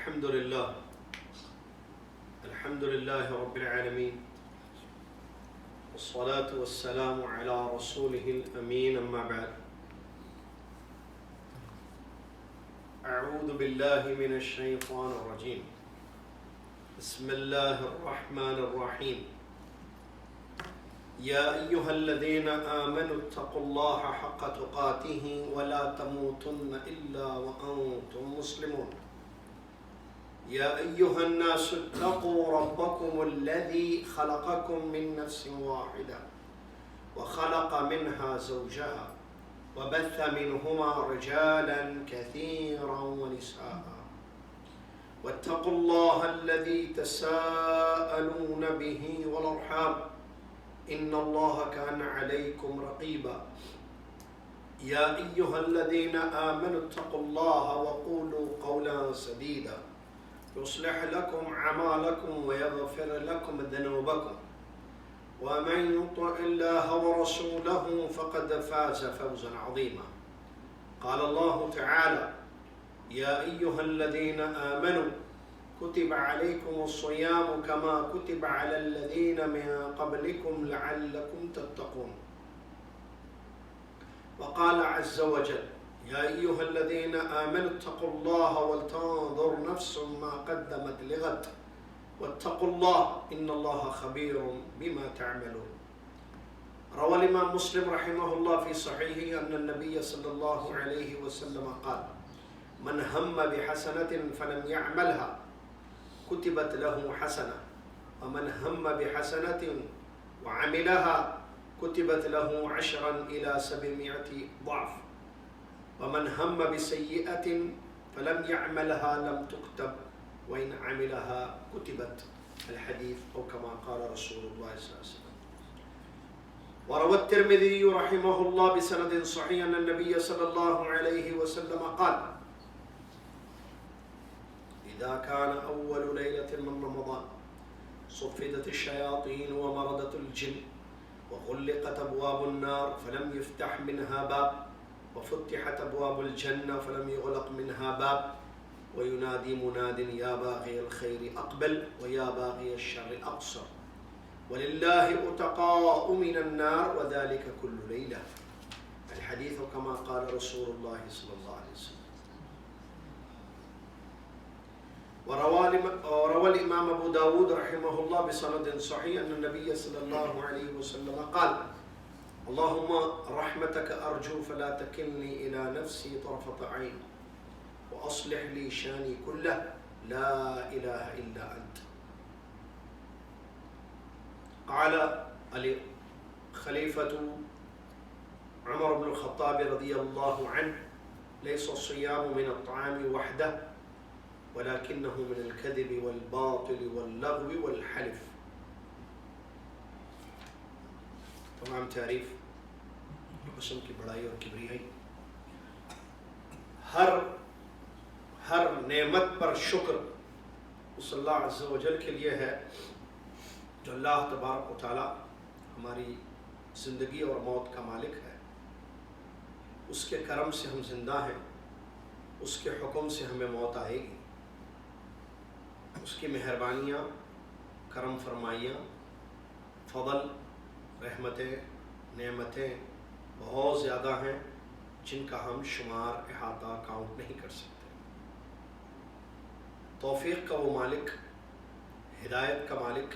الحمد لله رب العالمين والصلاة والسلام على رسوله الأمين أما بعد أعوذ بالله من الشيطان الرجيم بسم الله الرحمن الرحيم يا أيها الذين آمنوا اتقوا الله حق تقاته ولا تموتن إلا وأنتم مسلمون يا أيها الناس اتقوا ربكم الذي خلقكم من نفس واحدة وخلق منها زوجها وبث منهما رجالا كثيرا ونساء واتقوا الله الذي تساءلون به والأرحام إن الله كان عليكم رقيبا يا أيها الذين آمنوا اتقوا الله وقولوا قولا سديدا يصلح لكم أعمالكم ويغفر لكم ذنوبكم ومن يطع الله ورسوله فقد فاز فوزا عظيما قال الله تعالى يا أيها الذين آمنوا كتب عليكم الصيام كما كتب على الذين من قبلكم لعلكم تتقون وقال عز وجل يا أيها الذين آمنوا اتقوا الله ولتنظر نفس ما قدمت لغد واتقوا الله إن الله خبير بما تعملون روى الإمام مسلم رحمه الله في صحيحه أن النبي صلى الله عليه وسلم قال من هم بحسنة فلم يعملها كتبت له حسنة ومن هم بحسنة وعملها كتبت له 10 إلى 700 ضعف ومن هم بسيئة فلم يعملها لم تكتب وإن عملها كتبت الحديث أو كما قال رسول الله صلى الله عليه وسلم وروى الترمذي رحمه الله بسند صحيح أن النبي صلى الله عليه وسلم قال إذا كان أول ليلة من رمضان صفدت الشياطين ومردت الجن وغلقت أبواب النار فلم يفتح منها باب وفتحت أبواب الجنة فلم يغلق منها باب وينادي مناد يا باغي الخير أقبل ويا باغي الشر أقصر ولله أتقاء من النار وذلك كل ليلة الحديث كما قال رسول الله صلى الله عليه وسلم وروى الإمام أبو داود رحمه الله بسند صحيح أن النبي صلى الله عليه وسلم قال اللهم رحمتك أرجو فلا تكلني إلى نفسي طرفة عين وأصلح لي شاني كله لا إله إلا أنت قال خليفة عمر بن الخطاب رضي الله عنه ليس الصيام من الطعام وحده ولكنه من الكذب والباطل واللغو والحلف تمام تعریف قسم کی بڑائی اور کبریائی ہر نعمت پر شکر اس اللہ عز و جل کے لیے ہے جو اللہ تبارک و تعالی ہماری زندگی اور موت کا مالک ہے اس کے کرم سے ہم زندہ ہیں اس کے حکم سے ہمیں موت آئے گی اس کی مہربانیاں کرم فرمائیاں فضل رحمتیں نعمتیں بہت زیادہ ہیں جن کا ہم شمار احاطہ کاؤنٹ نہیں کر سکتے توفیق کا وہ مالک ہدایت کا مالک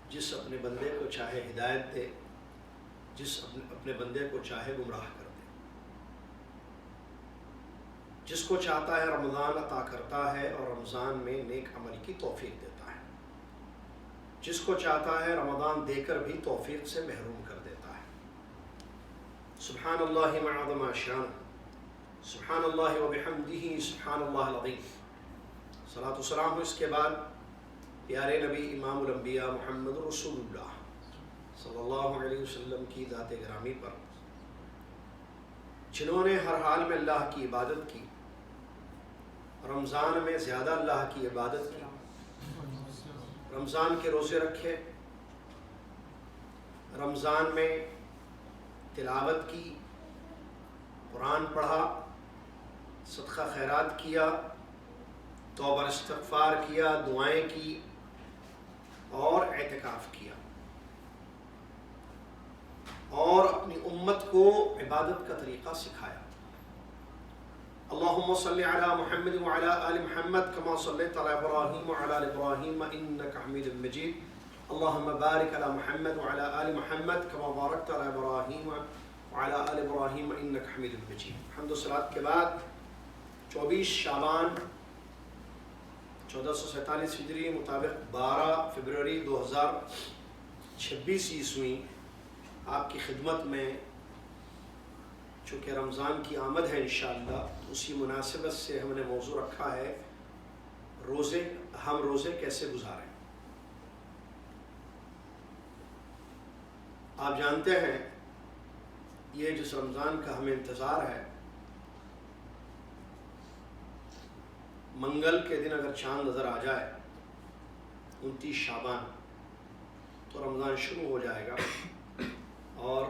جس اپنے بندے کو چاہے ہدایت دے جس اپنے بندے کو چاہے گمراہ کر دے جس کو چاہتا ہے رمضان عطا کرتا ہے اور رمضان میں نیک عمل کی توفیق دیتا ہے جس کو چاہتا ہے رمضان دے کر بھی توفیق سے محروم کر دیتا ہے سبحان اللہ معظم شان سبحان اللہ وبحمدہ سبحان اللہ العظیم صلاۃ و سلام اس کے بعد پیارے نبی امام الانبیاء محمد رسول اللہ صلی اللہ علیہ وسلم کی ذات گرامی پر جنہوں نے ہر حال میں اللہ کی عبادت کی رمضان میں زیادہ اللہ کی عبادت کی رمضان کے روزے رکھے رمضان میں تلاوت کی قرآن پڑھا صدقہ خیرات کیا توبہ استغفار کیا، دعائیں کی اور اعتکاف کیا، اور اپنی امت کو عبادت کا طریقہ سکھایا۔ اللہم صلی علی محمد وعلی آل محمد کما صلیت علی ابراہیم وعلی آل ابراہیم انک حمید مجید۔ اللہم بارک علی محمد وعلی آل محمد کما بارکت علی ابراہیم وعلی آل ابراہیم انک حمید مجید۔ حمد و صلوات کے بعد 24 شعبان 1447 ہجری مطابق 12 فروری 2026 عیسوی آپ کی خدمت میں، چونکہ رمضان کی آمد ہے انشاءاللہ، اسی مناسبت سے ہم نے موضوع رکھا ہے ہم روزے کیسے گزاریں۔ آپ جانتے ہیں یہ جس رمضان کا ہمیں انتظار ہے، منگل کے دن اگر چاند نظر آ جائے 29 شعبان تو رمضان شروع ہو جائے گا، اور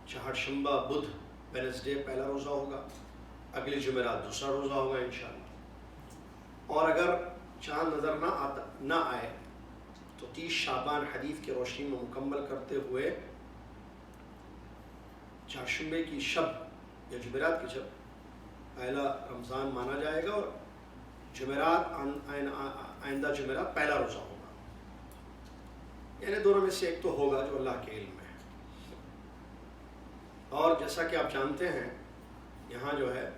چہارشنبہ، بدھ، ویڈنسڈے پہلا روزہ ہوگا، اگلی جمعرات دوسرا روزہ ہوگا انشاءاللہ۔ اور اگر چاند نظر نہ آئے تو 30 شعبان حدیث کی روشنی میں مکمل کرتے ہوئے چہارشنبے کی شب یا جمعرات کی شب پہلا رمضان مانا جائے گا، اور جمعرات آئندہ جمعرات پہلا روزہ ہوگا، یعنی دونوں میں سے ایک تو ہوگا جو اللہ کے علم میں ہے۔ اور جیسا کہ آپ جانتے ہیں یہاں جو ہے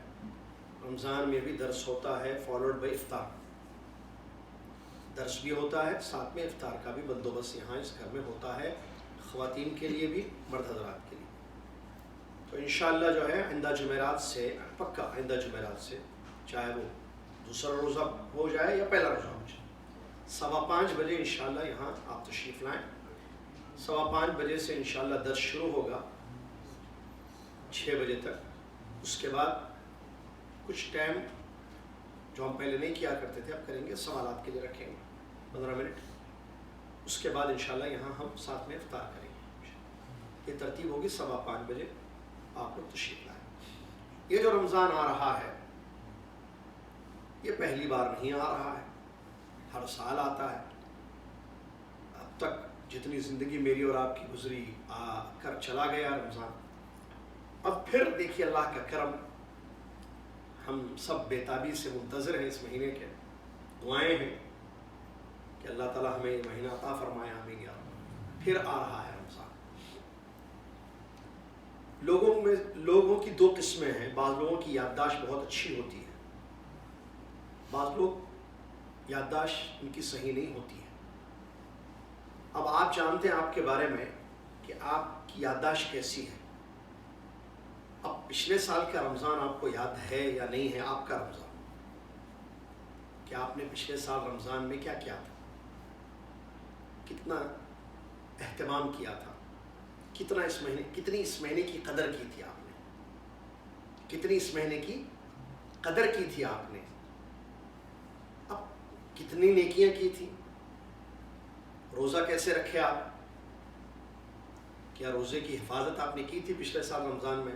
رمضان میں بھی درس ہوتا ہے فالوڈ بائی افطار، درس بھی ہوتا ہے، ساتھ میں افطار کا بھی بندوبست یہاں اس گھر میں ہوتا ہے، خواتین کے لیے بھی، مرد حضرات کے لیے۔ تو انشاءاللہ جو ہے آئندہ جمعرات سے، پکا آئندہ جمعرات سے، چاہے وہ دوسرا روزہ ہو جائے یا پہلا روزہ ہو جائے، 5:15 بجے انشاءاللہ یہاں آپ تشریف لائیں۔ 5:15 بجے سے انشاءاللہ درس شروع ہوگا 6 بجے تک۔ اس کے بعد کچھ ٹائم جو ہم پہلے نہیں کیا کرتے تھے اب کریں گے، سوالات کے لیے رکھیں گے 15 منٹ۔ اس کے بعد انشاءاللہ یہاں ہم ساتھ میں افطار کریں گے۔ یہ ترتیب ہوگی 5:15 بجے آپ لوگ تشریف لائیں۔ یہ جو رمضان آ رہا ہے یہ پہلی بار نہیں آ رہا ہے، ہر سال آتا ہے۔ اب تک جتنی زندگی میری اور آپ کی گزری، آ کر چلا گیا رمضان۔ اب پھر دیکھیے اللہ کا کرم، ہم سب بےتابی سے منتظر ہیں اس مہینے کے، دعائیں ہیں کہ اللہ تعالیٰ ہمیں یہ مہینہ عطا فرمائے، آمین یا رب۔ پھر آ رہا ہے رمضان۔ لوگوں کی 2 قسمیں ہیں، بعض لوگوں کی یادداشت بہت اچھی ہوتی ہے، بعض لوگ یادداشت ان کی صحیح نہیں ہوتی ہے۔ اب آپ جانتے ہیں آپ کے بارے میں کہ آپ کی یادداشت کیسی ہے۔ اب پچھلے سال کا رمضان آپ کو یاد ہے یا نہیں ہے؟ آپ کا رمضان، کہ آپ نے پچھلے سال رمضان میں کیا کیا تھا، کتنا اہتمام کیا تھا، کتنی اس مہینے کی قدر کی تھی آپ نے، کتنی اس مہینے کی قدر کی تھی آپ نے، اب کتنی نیکیاں کی تھی، روزہ کیسے رکھے آپ، کیا روزے کی حفاظت آپ نے کی تھی پچھلے سال رمضان میں،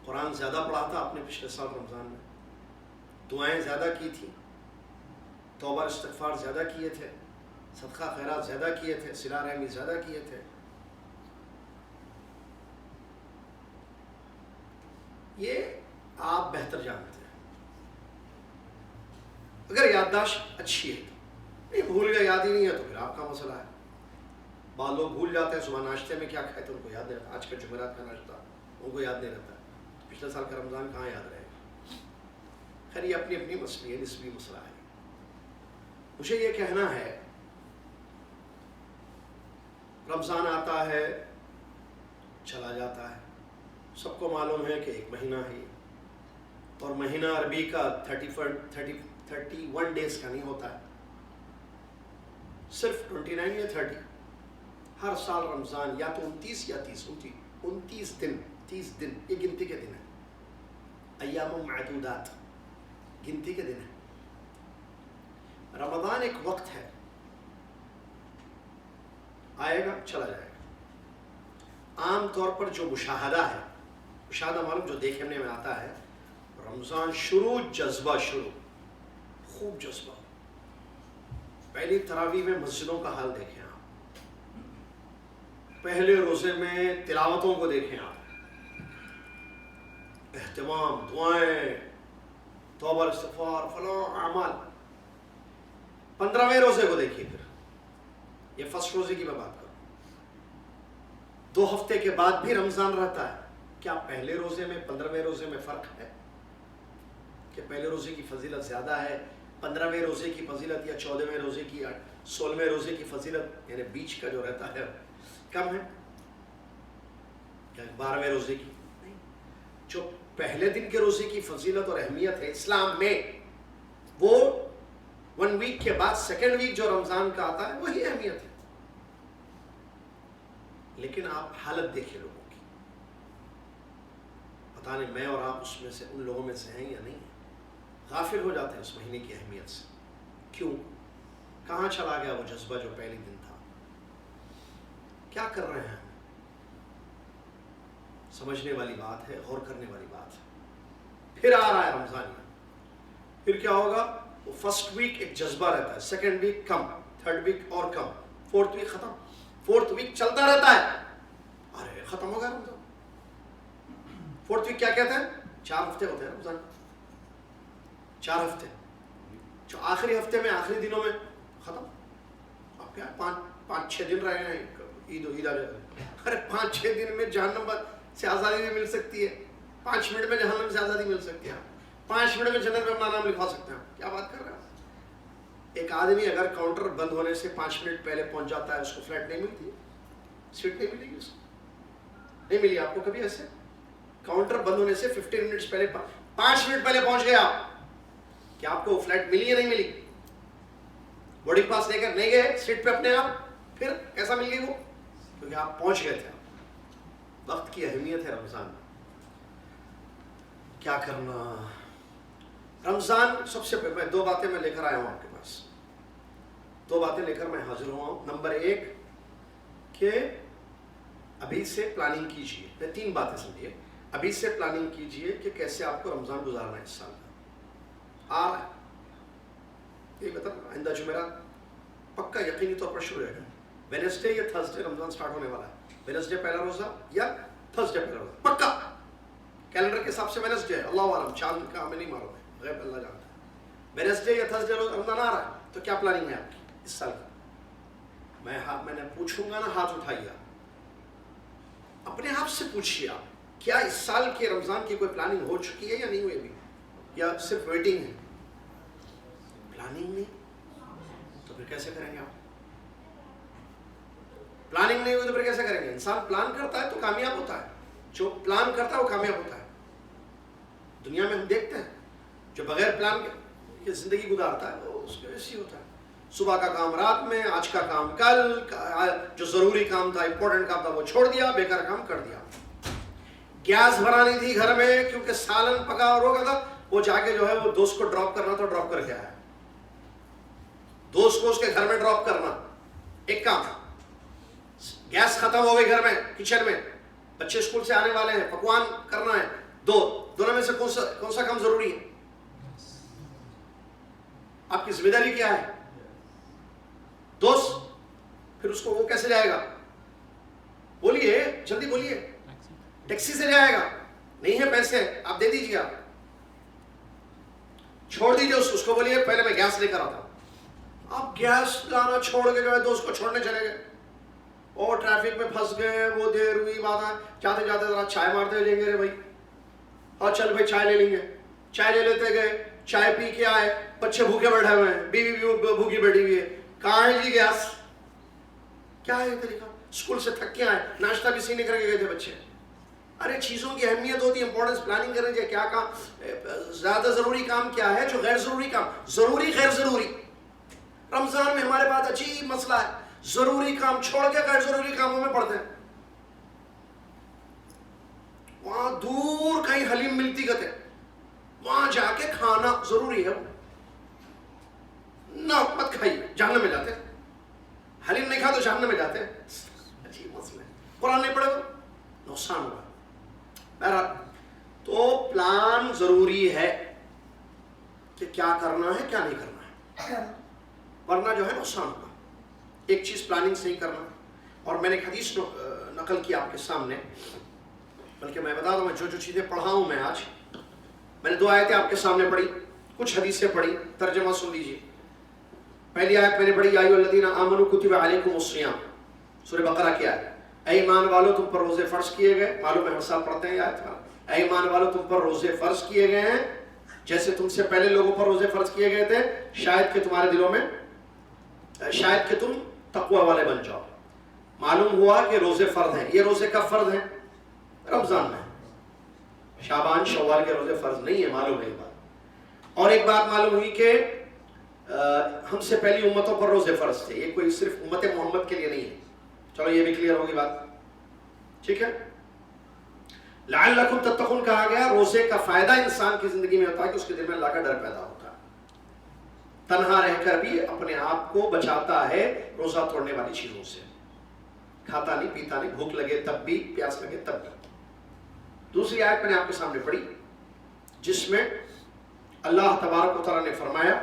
قرآن زیادہ پڑھا تھا آپ نے پچھلے سال رمضان میں، دعائیں زیادہ کی تھی، توبہ استغفار زیادہ کیے تھے، صدقہ خیرات زیادہ کیے تھے، صلہ رحمی زیادہ کیے تھے۔ یہ آپ بہتر جانتے ہیں۔ اگر یادداشت اچھی ہے تو نہیں، بھول گئے، یاد ہی نہیں ہے تو پھر آپ کا مسئلہ ہے۔ بعض لوگ بھول جاتے ہیں صبح ناشتے میں کیا کھائے تھے، ان کو یاد نہیں رہتا، آج کا جمعرات کا ناشتہ ان کو یاد نہیں رہتا، پچھلے سال کا رمضان کہاں یاد رہے گا۔ خیر یہ اپنی اپنی مسئلہ ہے، نسبی مسئلہ ہے۔ مجھے یہ کہنا ہے رمضان آتا ہے چلا جاتا ہے، سب کو معلوم ہے کہ 1 مہینہ ہے، اور مہینہ عربی کا 31 ڈیز کا نہیں ہوتا ہے، صرف 29 یا 30۔ ہر سال رمضان یا تو 29 یا 29 دن، 30 دن، یہ گنتی کے دن ہیں، ایام معدودات، گنتی کے دن ہیں۔ رمضان ایک وقت ہے، آئے گا چلا جائے گا۔ عام طور پر جو مشاہدہ ہے، مشاہدہ معلوم جو دیکھنے میں آتا ہے، رمضان شروع، جذبہ شروع، خوب جذبہ. پہلی تراویح میں مسجدوں کا حال دیکھیں آپ, پہلے روزے میں تلاوتوں کو دیکھیں آپ, اہتمام, دعائیں, توبہ استغفار, فلاں اعمال. 15ویں روزے کو دیکھیے پھر, یہ فرسٹ روزے کی میں بات کروں. 2 ہفتے کے بعد بھی رمضان رہتا ہے. کیا پہلے روزے میں 15ویں روزے میں فرق ہے کہ پہلے روزے کی فضیلت زیادہ ہے, 15ویں روزے کی فضیلت یا 14ویں روزے کی 16ویں روزے کی فضیلت یعنی بیچ کا جو رہتا ہے کم ہے؟ کیا 12ویں روزے کی نہیں. جو پہلے دن کے روزے کی فضیلت اور اہمیت ہے اسلام میں, وہ 1 ویک کے بعد 2nd ویک جو رمضان کا آتا ہے وہی اہمیت ہے. لیکن آپ حالت دیکھیں لوگوں کی, پتہ نہیں میں اور آپ اس میں سے ان لوگوں میں سے ہیں یا نہیں ہیں, غافل ہو جاتے ہیں اس مہینے کی اہمیت سے. کیوں؟ کہاں چلا گیا وہ جذبہ جو پہلی دن تھا؟ کیا کر رہے ہیں؟ سمجھنے والی بات ہے, غور کرنے والی بات ہے. پھر آ رہا ہے رمضان میں, پھر کیا ہوگا؟ وہ فرسٹ ویک ایک جذبہ رہتا ہے, 2nd ویک کم, 3rd ویک اور کم, 4th ویک ختم, 4th ویک چلتا رہتا ہے. ارے ختم ہو گیا رمضان. 4th ویک کیا کہتے ہیں؟ 4 ہفتے ہوتے ہیں رمضان, 4 ہفتے, جو آخری ہفتے میں آخری دنوں میں ختم. اب کیا 5-6 دن رہے ہیں, عید آ جائے. ارے 5-6 دن میں جہنم سے آزادی بھی مل سکتی ہے, 5 منٹ میں جہنم سے آزادی مل سکتی ہے, 5 منٹ میں جنت میں اپنا نام لکھوا سکتے ہیں. کیا بات کر رہے ہیں؟ ایک آدمی اگر کاؤنٹر بند ہونے سے 5 منٹ پہلے پہنچ جاتا ہے, اس کو فلیٹ نہیں ملتی, سیٹ نہیں ملے گی اس کو, نہیں ملی آپ کو کبھی ایسے؟ کاؤنٹر بند ہونے سے 15 منٹ پہلے 5 منٹ پہلے پہنچ گئے آپ, کیا آپ کو فلیٹ ملی یا نہیں ملی؟ بورڈنگ پاس لے کر نہیں گئے سیٹ پہ اپنے آپ, پھر کیسا مل گئی وہ؟ کیونکہ آپ پہنچ گئے تھے. وقت کی اہمیت ہے رمضان میں. کیا کرنا رمضان؟ سب سے پہلے 2 باتیں میں لے کر آیا ہوں آپ کے پاس, 2 باتیں لے کر میں حاضر ہوا ہوں. نمبر 1 کہ ابھی سے پلاننگ کیجئے. میں 3 باتیں سمجھیے. ابھی سے پلاننگ کیجئے کہ کیسے آپ کو رمضان گزارنا ہے. اس سال کا آ رہا ہے, یہ بتا آئندہ جمعرات پکا یقینی طور پر شروع ہے. وینسڈے یا تھرسڈے رمضان سٹارٹ ہونے والا ہے. وینسڈے پہلا روزہ یا تھرسڈے پہلا روزہ پکا. کیلنڈر کے حساب سے وینسڈے ہے, اللہ عالم, چاند کا ہمیں نہیں معلوم ہے, غیب اللہ جانتا ہے. وینسڈے یا تھرسڈے رمضان آ رہا ہے, تو کیا پلاننگ ہے آپ کی اس سال کی؟ میں نے پوچھوں گا نا, ہاتھ اٹھائیے, اپنے آپ سے پوچھیے آپ, کیا اس سال کے رمضان کی کوئی پلاننگ ہو چکی ہے یا نہیں ہوئی ابھی, یا صرف ویٹنگ ہے؟ پلاننگ نہیں تو پھر کیسے کریں گے آپ؟ پلاننگ نہیں ہوئی تو پھر کیسے کریں گے؟ انسان پلان کرتا ہے تو کامیاب ہوتا ہے, جو پلان کرتا ہے وہ کامیاب ہوتا ہے. دنیا میں ہم دیکھتے ہیں جو بغیر پلان کے زندگی گزارتا ہے وہ اس کے ویسے ہی ہوتا ہے. صبح کا کام رات میں, آج کا کام کل, جو ضروری کام تھا, امپورٹنٹ کام تھا وہ چھوڑ دیا, بیکار کام کر دیا. گیس بھرانی تھی گھر میں کیونکہ سالن پکا اور ہو گیا تھا, وہ جا کے جو ہے وہ دوست کو ڈراپ کرنا تھا, ڈراپ کر کے آیا. دوست کو اس کے گھر میں ڈراپ کرنا ایک کام. گیس ختم ہو گئی گھر میں, کچن میں, بچے اسکول سے آنے والے ہیں, پکوان کرنا ہے, دونوں میں سے کون سا کام ضروری ہے؟ آپ کی ذمہ داری کیا ہے؟ دوست, پھر اس کو وہ کیسے جائے گا؟ بولیے, جلدی بولیے. ٹیکسی سے جائے گا, نہیں ہے پیسے آپ دے دیجیے, آپ چھوڑ دیجیے اس کو, بولیے پہلے میں گیس لے کر آتا ہوں. آپ گیس لانا چھوڑ کے جو ہے دوست کو چھوڑنے چلے گئے, اور ٹریفک میں پھنس گئے, وہ دیر ہوئی, بات ہے, جاتے جاتے ذرا چائے مارتے لیں گے, رے بھائی اور چل بھائی چائے لے لیں گے. چائے لے لیتے گئے, چائے پی کے آئے, بچے بھوکے بیٹھے ہوئے ہیں, بیوی بھی بھوکی بیٹھی ہوئی ہے, کہاں ہے جی گیس؟ کیا ہے یہ طریقہ؟ اسکول سے تھک کے آئے, ناشتہ بھی سینے کر کے گئے تھے بچے. ارے چیزوں کی اہمیت ہوتی ہے, امپورٹنس پلاننگ کریں گے. کیا کام زیادہ ضروری کام کیا ہے, جو غیر ضروری کام, ضروری غیر ضروری. رمضان میں ہمارے پاس عجیب مسئلہ ہے, ضروری کام چھوڑ کے غیر ضروری کاموں میں پڑتے ہیں. وہاں دور کہیں حلیم ملتی کہتے, وہاں جا کے کھانا ضروری ہے, نہ مت کھائیے, جہنم میں جاتے. حلیم نہیں کھا تو جہنم میں جاتے. عجیب مسئلہ ہے. قرآن نہیں پڑھے تو نقصان ہوگا. بہرحال تو پلان ضروری ہے کہ کیا کرنا ہے کیا نہیں کرنا ہے، ورنہ جو ہے نقصان ہوگا. ایک چیز پلاننگ سے ہی کرنا. اور میں نے ایک حدیث نقل کی آپ کے سامنے، بلکہ میں بتا دوں میں جو چیزیں پڑھا ہوں میں آج، میں نے 2 آیتیں آپ کے سامنے پڑھی، کچھ حدیثیں پڑھی، ترجمہ سن لیجیے. پہلی آیت میں نے پڑھی یا ایھا الذین آمنوا کتب علیکم الصیام، سورہ بقرہ کی آیت. اے ایمان والو تم پر روزے فرض کیے گئے، معلوم ہے ہر سال پڑھتے ہیں آیت. اے ایمان والو تم پر روزے فرض کیے گئے ہیں جیسے تم سے پہلے لوگوں پر روزے فرض کیے گئے تھے، شاید کہ تمہارے دلوں میں، شاید کہ تم تقوی والے بن جاؤ. معلوم ہوا کہ روزے فرض ہیں. یہ روزے کب فرض ہیں؟ رمضان میں. شعبان شوال کے روزے فرض نہیں ہے، معلوم ہے یہ بات. اور ایک بات معلوم ہوئی کہ ہم سے پہلی امتوں پر روزے فرض تھے، یہ کوئی صرف امت محمد کے لیے نہیں ہے. چلو یہ بھی کلیئر ہوگی بات، ٹھیک ہے. لعلکم تتقون کہا گیا، روزے کا فائدہ انسان کی زندگی میں ہوتا ہے کہ اس کے دل میں اللہ کا ڈر پیدا ہوتا ہے. تنہا رہ کر بھی اپنے آپ کو بچاتا ہے روزہ توڑنے والی چیزوں سے. کھاتا نہیں، پیتا نہیں، بھوک لگے تب بھی، پیاس لگے تب بھی. دوسری آیت میں نے آپ کے سامنے پڑھی جس میں اللہ تبارک و تعالیٰ نے فرمایا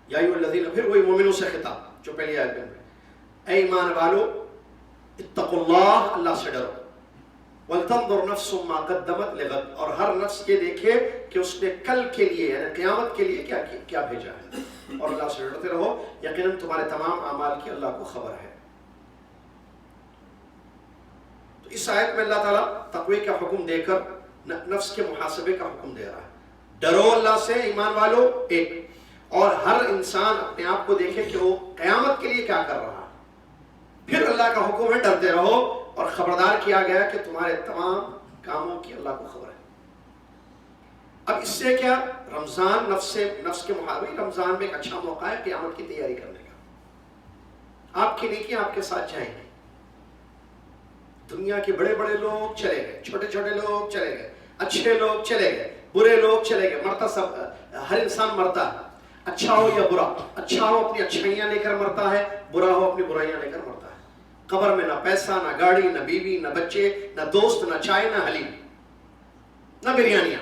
یا ایھا الذین، پھر وہی مومنوں سے خطاب جو پہلی آیت میں، اے ایمان والو اتقوا اللہ، اللہ سے ڈرو. وَلْتَنْظُرْ نَفْسٌ مَا قَدَّمَتْ لِغَدٍ، اور ہر نفس یہ دیکھے کہ اس نے کل کے لیے یعنی قیامت کے لیے کیا بھیجا ہے. اور اللہ سے ڈرتے رہو، یقیناً تمہارے تمام اعمال کی اللہ کو خبر ہے. تو اس آیت میں اللہ تعالیٰ تقوی کا حکم دے کر نفس کے محاسبے کا حکم دے رہا ہے. ڈرو اللہ سے ایمان والو ایک، اور ہر انسان اپنے آپ کو دیکھے کہ وہ قیامت کے لیے کیا کر رہا ہے. پھر اللہ کا حکم ہے ڈرتے رہو، اور خبردار کیا گیا کہ تمہارے تمام کاموں کی اللہ کو خبر ہے. اب اس سے کیا، رمضان نفس کے محاسبے، رمضان میں ایک اچھا موقع ہے قیامت کی تیاری کرنے کا. آپ کی نیکیاں آپ کے ساتھ جائیں گے. دنیا کے بڑے بڑے لوگ چلے گئے، چھوٹے چھوٹے لوگ چلے گئے، اچھے لوگ چلے گئے، برے لوگ چلے گئے. مرتا سب، ہر انسان مرتا ہے، اچھا ہو یا برا. اچھا ہو اپنی اچھائیاں لے کر مرتا ہے، برا ہو اپنی برائیاں لے کر مرتا ہے. قبر میں نہ پیسہ، نہ گاڑی، نہ بیوی، نہ بچے، نہ دوست، نہ چائے، نہ حلیم، نہ بریانیاں،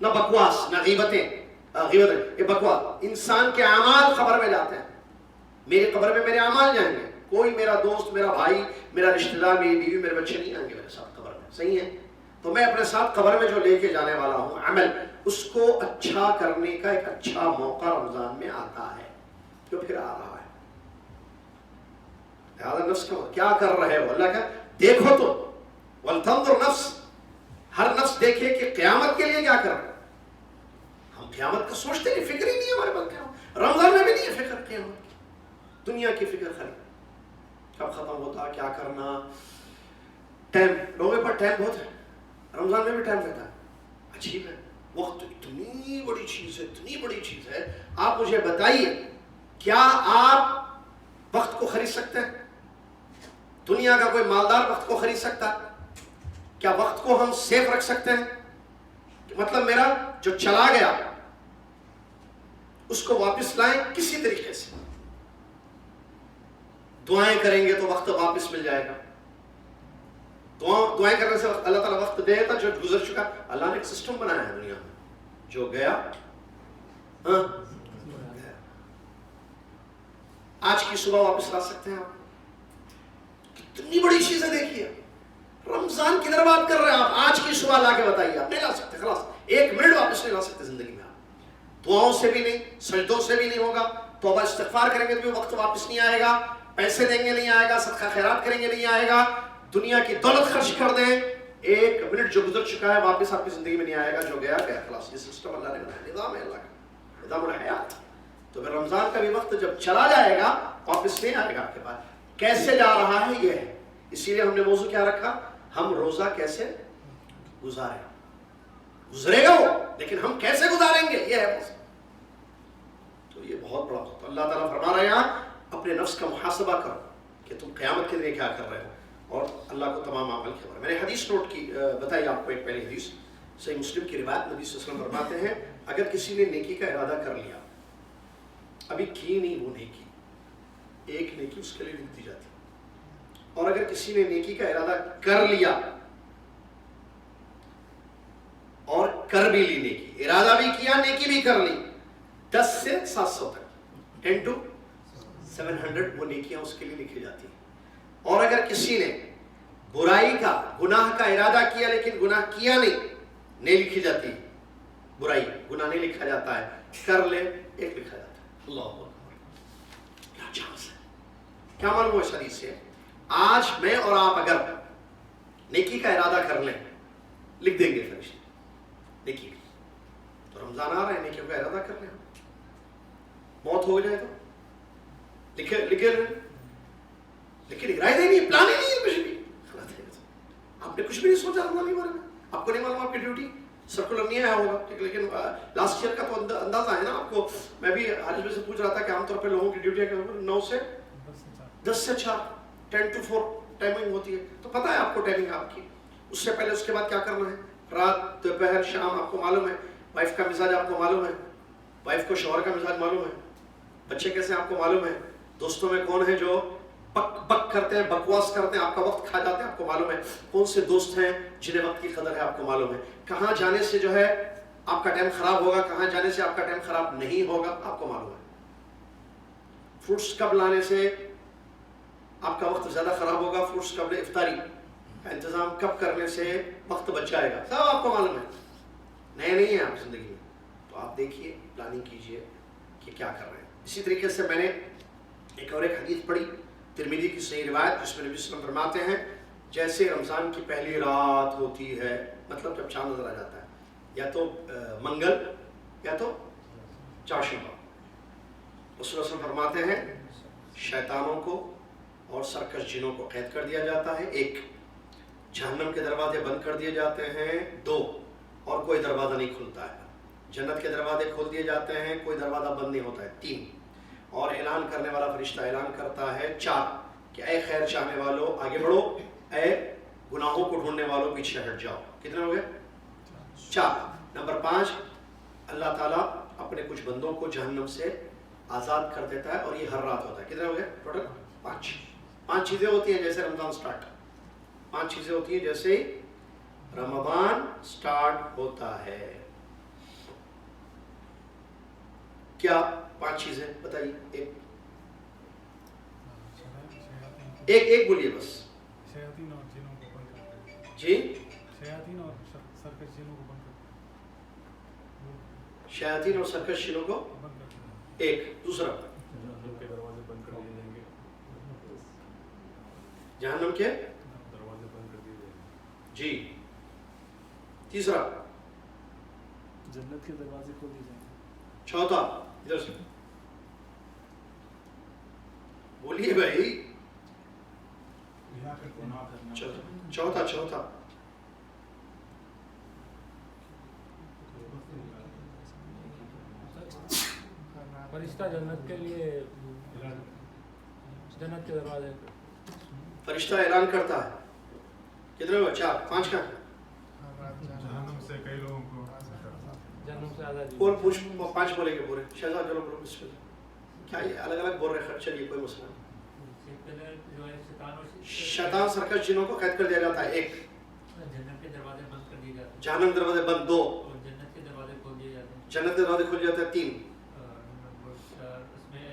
نہ بکواس، نہ غیبتیں. یہ بکواس. انسان کے اعمال قبر میں جاتے ہیں. میری قبر میں میرے اعمال جائیں گے. کوئی میرا دوست، میرا بھائی، میرا رشتہ دار، میری بیوی، میرے بچے نہیں آئیں گے میرے ساتھ قبر میں. صحیح ہے؟ تو میں اپنے ساتھ قبر میں جو لے کے جانے والا ہوں عمل، اس کو اچھا کرنے کا ایک اچھا موقع رمضان میں آتا ہے جو پھر آ رہا ہے. لہذا نفس کو کیا کر رہے ہو، اللہ کا دیکھو تو. وَلْتَنْظُرْ نَفْس، ہر نفس دیکھے کہ قیامت کے لیے کیا کر رہے. ہم قیامت کا سوچتے نہیں، فکر ہی نہیں ہے ہمارے پاس. قیامت رمضان میں بھی نہیں ہے فکر قیامت کی. دنیا کی فکر خالی کب ختم ہوتا، کیا کرنا. ٹائم، لوگوں کے پاس ٹائم بہت ہے، رمضان میں بھی ٹائم رہتا ہے. عجیب ہے، وقت اتنی بڑی چیز ہے، اتنی بڑی چیز ہے. آپ مجھے بتائیے، کیا آپ وقت کو خرید سکتے ہیں؟ دنیا کا کوئی مالدار وقت کو خرید سکتا ہے؟ کیا وقت کو ہم سیف رکھ سکتے ہیں؟ مطلب میرا جو چلا گیا اس کو واپس لائیں کسی طریقے سے. دعائیں کریں گے تو وقت واپس مل جائے گا. دعائیں کرنے سے اللہ تعالیٰ وقت دے گا جو گزر چکا. اللہ نے ایک سسٹم بنایا ہے دنیا میں، جو گیا آج کی صبح واپس لا سکتے ہیں آپ. کتنی بڑی چیزیں دیکھیے. رمضان کدھر بات کر رہے ہیں آپ؟ آج کی صبح لا کے بتائیے. آپ نہیں لا سکتے، خلاص 1 منٹ واپس نہیں لا سکتے زندگی میں. آپ دعاؤں سے بھی نہیں، سجدوں سے بھی نہیں ہوگا. توبہ استغفار کریں گے تو بھی وقت واپس نہیں آئے گا. پیسے دیں گے نہیں آئے گا. صدقہ خیرات کریں گے نہیں آئے گا. دنیا کی دولت خرچ کر دیں، 1 منٹ جو گزر چکا ہے واپس آپ کی زندگی میں نہیں آئے گا. جو گیا گیا، خلاص. یہ سسٹم اللہ نے بنایا، نظام ہے اللہ کا، نظام الحیات. تو پھر رمضان کا بھی وقت جب چلا جائے گا واپس نہیں آئے گا آپ کے پاس. کیسے جا رہا ہے یہ ہے. اسی لیے ہم نے موضوع کیا رکھا، ہم روزہ کیسے گزاریں. گزرے گا وہ، لیکن ہم کیسے گزاریں گے یہ ہے موضوع. تو یہ بہت بڑا وقت. اللہ تعالیٰ فرما رہے ہیں یہاں اپنے نفس کا محاسبہ کرو کہ تم قیامت کے لیے کیا کر رہے ہو، اور اللہ کو تمام عمل کی خبر. میں نے حدیث نوٹ کی، بتائی آپ کو. ایک پہلی حدیث صحیح مسلم کی روایت، نبی صلی اللہ علیہ وسلم فرماتے ہیں اگر کسی نے نیکی کا ارادہ کر لیا، ابھی کی نہیں وہ نیکی، ایک نیکی اس کے لیے لکھ دی جاتی. اور اگر کسی نے نیکی کا ارادہ کر لیا اور کر بھی لی نیکی، ارادہ بھی کیا، نیکی بھی کر لی، 10 سے 700 تک، 10 to 700 وہ نیکیاں اس کے لیے لکھی جاتی ہیں۔ اور اگر کسی نے برائی کا، گناہ کا ارادہ کیا لیکن گناہ کیا نہیں لکھی جاتی، برائی گناہ نہیں لکھا جاتا ہے، کر لے ایک لکھا جاتا ہے۔ اللہ اکبر، کیا چانس ہے! کیا معلوم ہے اس حدیث سے؟ آج میں اور آپ اگر نیکی کا ارادہ کر لیں، لکھ دیں گے فرشتے نیکی، تو رمضان آ رہا ہے، نیکی کا ارادہ کر لیں، موت ہو جائے تو لکھے رہے، لیکن ارادہ نہیں ہے، پلان ہی نہیں ہے کچھ بھی، آپ نے کچھ بھی نہیں سوچا رمضان کے بارے میں، آپ کو نہیں معلوم آپ کی ڈیوٹی سرکولر نہیں آیا ہوگا، لیکن لاسٹ ایئر کا تو اندازہ ہے نا آپ کو۔ میں بھی حارث بھائی سے پوچھ رہا تھا کہ عام طور پہ لوگوں کی ڈیوٹی 9 سے 10 سے 4، 10 to 4 ٹائمنگ ہوتی ہے، تو پتہ ہے آپ کو ٹائمنگ آپ کی، اس سے پہلے اس کے بعد کیا کرنا ہے، رات دوپہر شام آپ کو معلوم ہے، وائف کا مزاج آپ کو معلوم ہے، وائف کو شوہر کا مزاج معلوم ہے، بچے کیسے آپ کو معلوم ہے، دوستوں میں کون ہے جو بک کرتے ہیں، بکواس کرتے ہیں، آپ کا وقت کھا جاتے ہیں، آپ کو معلوم ہے، کون سے دوست ہیں جنہیں وقت کی قدر ہے آپ کو معلوم ہے، کہاں جانے سے جو ہے آپ کا ٹائم خراب ہوگا، کہاں جانے سے آپ کا ٹائم خراب نہیں ہوگا آپ کو معلوم ہے، فروٹس کب لانے سے آپ کا وقت زیادہ خراب ہوگا، فروٹس قبل افطاری کا انتظام کب کرنے سے وقت بچ جائے گا، سب آپ کو معلوم ہے، نئے نہیں ہیں آپ زندگی میں، تو آپ دیکھیے، پلاننگ کیجئے کہ کیا کر رہے ہیں۔ اسی طریقے سے میں نے ایک حدیث پڑھی، ترمذی کی صحیح روایت، جس میں نبی صلی اللہ علیہ وسلم فرماتے ہیں جیسے رمضان کی پہلی رات ہوتی ہے، مطلب جب چاند نظر آ جاتا ہے، یا تو منگل یا تو چاشمہ، رسول اللہ فرماتے ہیں شیطانوں کو اور سرکش جنوں کو قید کر دیا جاتا ہے، 1، جہنم کے دروازے بند کر دیے جاتے ہیں، 2، اور کوئی دروازہ نہیں کھلتا ہے، جنت کے دروازے کھول دیے جاتے ہیں، کوئی دروازہ بند نہیں ہوتا ہے، 3، اور اعلان کرنے والا فرشتہ اعلان کرتا ہے، 4، کہ اے خیر چاہنے والوں آگے بڑھو، اے گناہوں کو ڈھونڈنے والوں پیچھے ہٹ جاؤ۔ کتنے ہو گئے؟ 4۔ نمبر 5، اللہ تعالیٰ اپنے کچھ بندوں کو جہنم سے آزاد کر دیتا ہے، اور یہ ہر رات ہوتا ہے۔ کتنے ہو گئے ٹوٹل؟ 5 چیزیں ہوتی ہیں جیسے رمضان سٹارٹ، 5 چیزیں ہوتی ہیں جیسے رمضان سٹارٹ ہوتا ہے۔ کیا 5 چیزیں بتائیے؟ ایک بولیے بس۔ شیاطین اور جنوں کو بند کرتے ہیں۔ جی؟ شیاطین اور سرکش جنوں کو بند کرتے ہیں۔ شیاطین اور سرکش جنوں کو بند کرتے ہیں۔ 1۔ دوسرا؟ جہنم کے دروازے بند کر دیے جائیں گے۔ جہنم کے دروازے بند کر دیے جائیں گے۔ جی۔ تیسرا؟ جنت کے دروازے کھول دیے جائیں گے۔ چوتھا؟ ادھر سے بولیے بھائی۔ چوتھا فرشتہ جنت کے لیے، جنت کے دروازے فرشتہ اعلان کرتا ہے۔ کتنے ہوئے؟ 4۔ 5 کا جہنم سے کئی لوگوں کو جہنم سے آزادی۔ اور پوچھ 5 بولیں گے پورے۔ شہزاد چلو بولو بسم اللہ۔ کیا یہ الگ الگ بول رہے ہیں؟ چلیے کوئی مسئلہ نہیں۔ شیطان سرکش جنوں کو قید کر دیا جاتا ہے، 1۔ جنت کے دروازے بند کر دیے جاتے ہیں، جہنم کے دروازے بند، 2۔ اور جنت کے دروازے کھول دیے جاتے ہیں، جنت کے دروازے کھل جاتے ہیں، 3۔ اس میں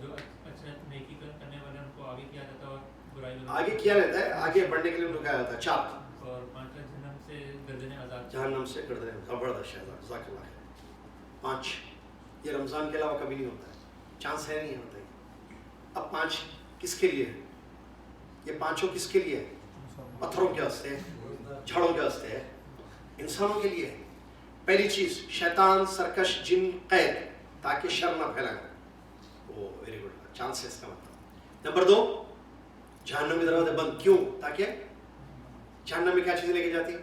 جو اچھا نیکی کرنے والے ان کو آگے کیا جاتا ہے اور برائی آگے کیا رہتا ہے، آگے بڑھنے کے لیے رکایا جاتا ہے، 4۔ اور 5 جہنم سے گردنیں آزاد، جہنم سے گردنیں زبردست شہزاد، جزاک اللہ خیر۔ 5 یہ رمضان کے علاوہ کبھی نہیں ہوتا ہے، چانس ہے نہیں ہوتا ہے۔ اب 5 کس کے لیے ہے؟ یہ 5 کس کے لیے ہے؟ پتھروں کے واسطے، جھاڑوں کے واسطے، انسانوں کے لیے۔ پہلی چیز شیطان سرکش جن قید، تاکہ شر نہ پھیلائیں۔ وہ ویری گڈ، چانس ہے اس کا مطلب۔ نمبر 2 جہنم کے دروازے بند، کیوں؟ تاکہ جہنم میں کیا چیزیں لے کے جاتی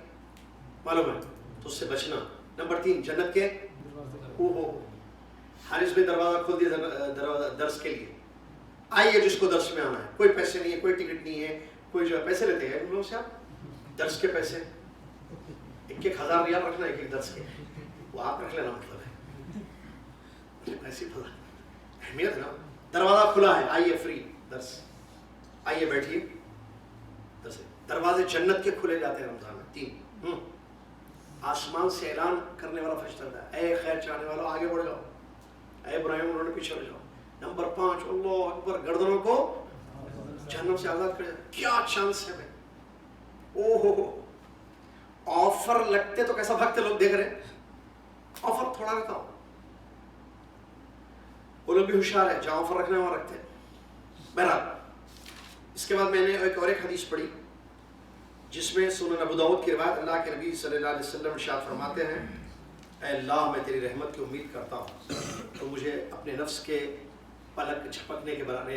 معلوم ہے، تو اس سے بچنا۔ نمبر 3 جنت کے حارث میں دروازہ کھول دیا درس کے لیے، آئیے جس کو درس میں آنا ہے، کوئی پیسے نہیں ہے، کوئی ٹکٹ نہیں ہے، کوئی جو ہے پیسے لیتے ہیں ان لوگوں سے آپ درس کے پیسے، 1,000 ریال رکھنا ہے ایک درس کے، وہ آپ رکھ لینا، مطلب ہے ایسی اہمیت نا۔ دروازہ کھلا ہے، آئیے فری درس، آئیے بیٹھیے درس۔ دروازے جنت کے کھلے جاتے ہیں رمضان میں، 3۔ آسمان سے اعلان کرنے والا فرشتہ تھا، اے خیر چاہنے والوں آگے بڑھ جاؤ، اے ابراہیم انہوں نے پیچھے ہو جاؤ. نمبر 5 اللہ اکبر، گردنوں کو جہنم سے آزاد کر. کیا چانس ہے بھائی. او ہو آفر لگتے تو کیسا بھگتے لوگ دیکھ رہے. آفر تھوڑا رہتا ہو، وہ لوگ بھی ہوشیار ہے جہاں آفر رکھنے وہاں رکھتے ہیں. بہرحال اس کے بعد میں نے ایک حدیث پڑھی جس میں سنن ابو داؤد کی روایت، اللہ کے نبی صلی اللہ علیہ وسلم ارشاد فرماتے ہیں اے اللہ میں تیری رحمت کی امید کرتا ہوں تو مجھے اپنے نفس کے پلک جھپکنے کے برابر،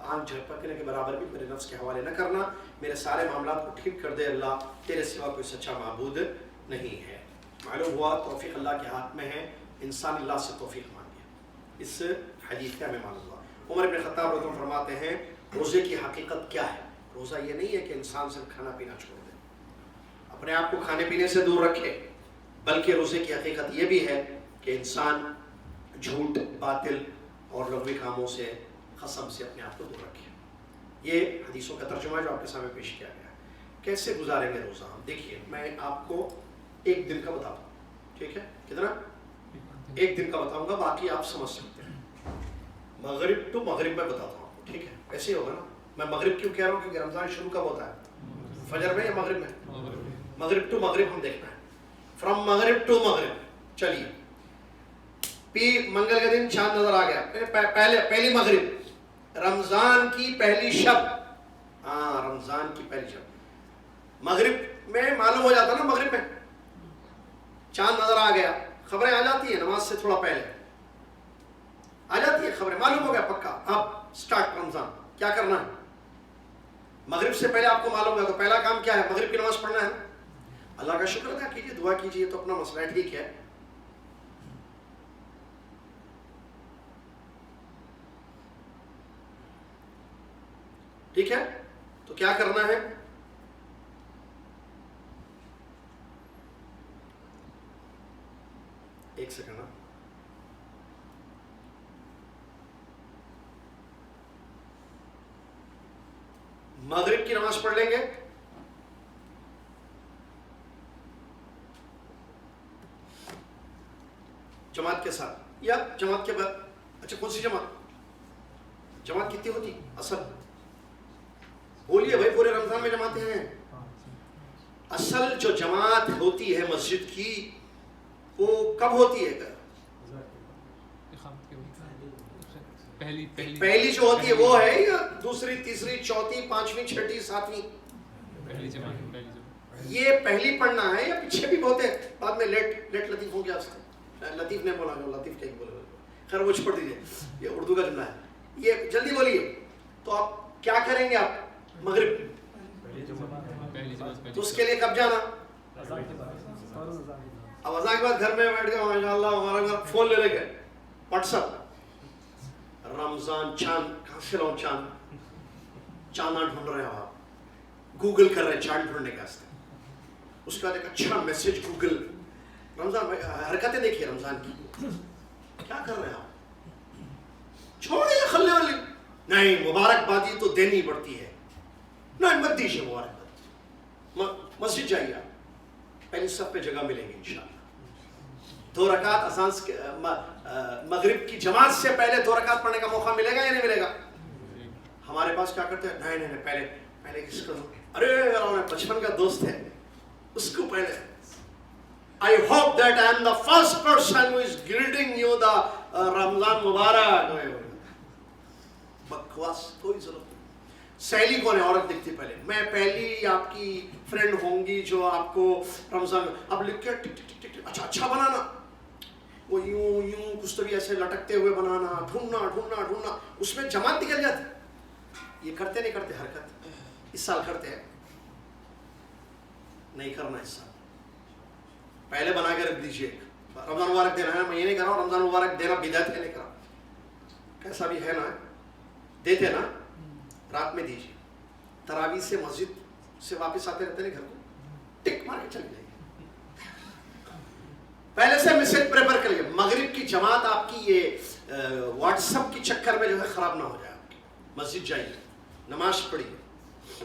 آنکھ جھپکنے کے برابر بھی میرے نفس کے حوالے نہ کرنا. میرے سارے معاملات کو ٹھیک کر دے اللہ، تیرے سوا کوئی سچا معبود نہیں ہے. معلوم ہوا توفیق اللہ کے ہاتھ میں ہے، انسان اللہ سے توفیق مانگے. اس حدیث کا ہمیں معلوم ہوا. عمر بن خطاب رضی اللہ عنہ فرماتے ہیں روزے کی حقیقت کیا ہے. روزہ یہ نہیں ہے کہ انسان صرف کھانا پینا چھوڑ دے، اپنے آپ کو کھانے پینے سے دور رکھے، بلکہ روزے کی حقیقت یہ بھی ہے کہ انسان جھوٹ، باطل اور لغوی کاموں سے، قسم سے اپنے آپ کو دور رکھے. یہ حدیثوں کا ترجمہ ہے جو آپ کے سامنے پیش کیا گیا. کیسے گزاریں گے روزہ ہم؟ دیکھیے میں آپ کو ایک دن کا بتاؤں، ٹھیک ہے؟ کتنا؟ ایک دن کا بتاؤں گا، باقی آپ سمجھ سکتے ہیں. مغرب ٹو مغرب میں بتاتا ہوں آپ کو، ٹھیک ہے؟ ایسے ہی ہوگا نا. میں مغرب کیوں کہہ رہا ہوں؟ کیونکہ رمضان شروع کب ہوتا ہے؟ فجر میں یا مغرب میں؟ مغرب ٹو مغرب ہم دیکھنا ہے. فرام مغرب ٹو مغرب. چلیے منگل کے دن چاند نظر آ گیا، پہلی مغرب، رمضان کی پہلی شب. ہاں رمضان کی پہلی شب مغرب میں معلوم ہو جاتا نا. مغرب میں چاند نظر آ گیا، خبریں آ جاتی ہیں نماز سے تھوڑا پہلے آ جاتی ہے خبریں، معلوم ہو گیا پکا. اب سٹارٹ رمضان. کیا کرنا ہے؟ مغرب سے پہلے آپ کو معلوم ہے تو پہلا کام کیا ہے؟ مغرب کی نماز پڑھنا ہے. اللہ کا شکر ادا کیجیے، دعا کیجیے تو اپنا مسئلہ ہے، ٹھیک ہے. ٹھیک ہے تو کیا کرنا ہے؟ ایک سیکنڈ. مغرب کی نماز پڑھ لیں گے، جماعت کے ساتھ یا جماعت کے بعد. اچھا کون سی جماعت؟ جماعت کتنی ہوتی؟ اصل بولیے بھائی، پورے رمضان میں جماعتیں ہیں. اصل جو جماعت ہوتی ہے مسجد کی وہ کب ہوتی ہے؟ پہلی جو ہوتی ہے وہ ہے یا دوسری، تیسری، چوتھی، پانچویں، چھٹی، ساتویں؟ یہ پہلی پڑھنا ہے یا پیچھے بھی بہت ہے بعد میں لیٹ لطیف ہو گیا. اس کا لطیف نے بولا، لطیف کیا بولے، خیر وہ چھوڑ دیجیے، یہ اردو کا جملہ ہے. یہ جلدی بولیے. تو آپ کیا کریں گے؟ آپ مغرب، تو اس کے لیے کب جانا؟ اب اذان کے بعد گھر میں بیٹھ گئے ماشاء اللہ ہمارا گھر فون لے لے گئے، واٹس ایپ رمضان چاند کہاں سے لاؤں؟ چاندنا ڈھونڈ رہے ہیں آپ، گوگل کر رہے ہیں چاند ڈھونڈنے کے واسطے. اس کے بعد ایک اچھا میسج گوگل، رمضان حرکتیں دیکھیے رمضان کی. کیا کر رہے ہیں آپ؟ چھوڑیے خلے والی. نہیں مبارکبادی تو دینی پڑتی ہے. نہیں مت دیجیے مبارکباد. مسجد جائیے آپ، پہلی صف پہ جگہ ملیں گے انشاءاللہ. 2 رکعت اذان مغرب کی جماعت سے پہلے 2 رکعت پڑھنے کا موقع ملے گا یا نہیں ملے گا؟ ہمارے پاس کیا کرتے ہیں؟ نہیں پہلے کس کو؟ ارے بچپن کا دوست ہے اس کو پہلے. I hope that I am the first person who is greeting you the Ramzan Mubarak. بکواس کوئی ضرورت نہیں. سہیلی کون ہے؟ عورت دکھتی پہلے. میں پہلی آپ کی فرینڈ ہوں گی جو آپ کو رمضان اب لکھ کے ٹک ٹک ٹک اچھا بنانا، وہ یوں کچھ تو بھی ایسے لٹکتے ہوئے بنانا، ڈھونڈنا اس میں جماعت نکل جاتی. یہ کرتے نہیں کرتے حرکت؟ اس سال کرتے ہیں؟ نہیں کرنا اس سال. پہلے بنا کے رکھ دیجیے. رمضان مبارک دینا ہے، میں یہ نہیں کر رہا ہوں رمضان مبارک دینا بدعت ہے، نہیں کرا. کیسا بھی ہے نا، دیتے نا، رات میں دیجیے. تراویح سے مسجد سے واپس آتے رہتے ہیں گھر کو، ٹک مار کے چلے جائیے. پہلے سے میسج پریپر کر لیجیے. مغرب کی جماعت آپ کی یہ واٹس ایپ کی چکر میں جو ہے خراب نہ ہو جائے. آپ کی مسجد جائیے، نماز پڑھیے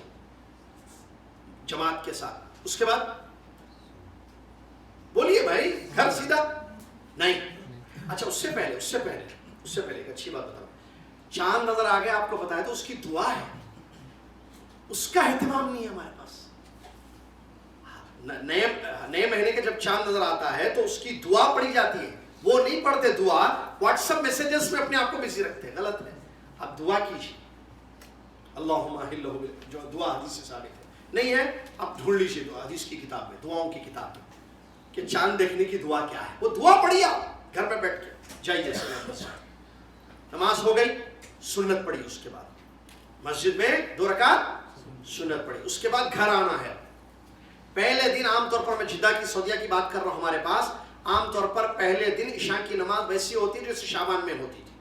جماعت کے ساتھ. اس کے بعد بولیے بھائی گھر سیدھا نہیں. اچھا اس سے پہلے ایک اچھی بات بتاؤ. چاند نظر آ گیا آپ کو پتا ہے تو اس کی دعا ہے, اس کا اہتمام نہیں ہے ہمارے پاس. نئے مہینے کا جب چاند نظر آتا ہے تو اس کی دعا پڑھی جاتی ہے. وہ نہیں پڑھتے دعا, واٹس ایپ میسیجز میں اپنے آپ کو بزی رکھتے ہیں. غلط ہے. آپ دعا کیجیے. اللہم اہلہ, جو دعا حدیث سے ثابت ہے. نہیں ہے آپ ڈھونڈ لیجیے دعا حدیث کی کتاب میں, دعاؤں کی کتاب میں, کہ چاند دیکھنے کی دعا کیا ہے. وہ دعا پڑھیے آپ گھر میں بیٹھ کے. جائیے نماز ہو گئی, سنت پڑھی. اس کے بعد مسجد میں 2 رکعت سنت پڑھی. اس کے بعد گھر آنا ہے. پہلے دن عام طور پر, میں جدہ کی سعودیہ کی بات کر رہا ہوں, ہمارے پاس عام طور پر پہلے دن عشاء کی نماز ویسی ہوتی ہے جیسے شعبان میں ہوتی تھی,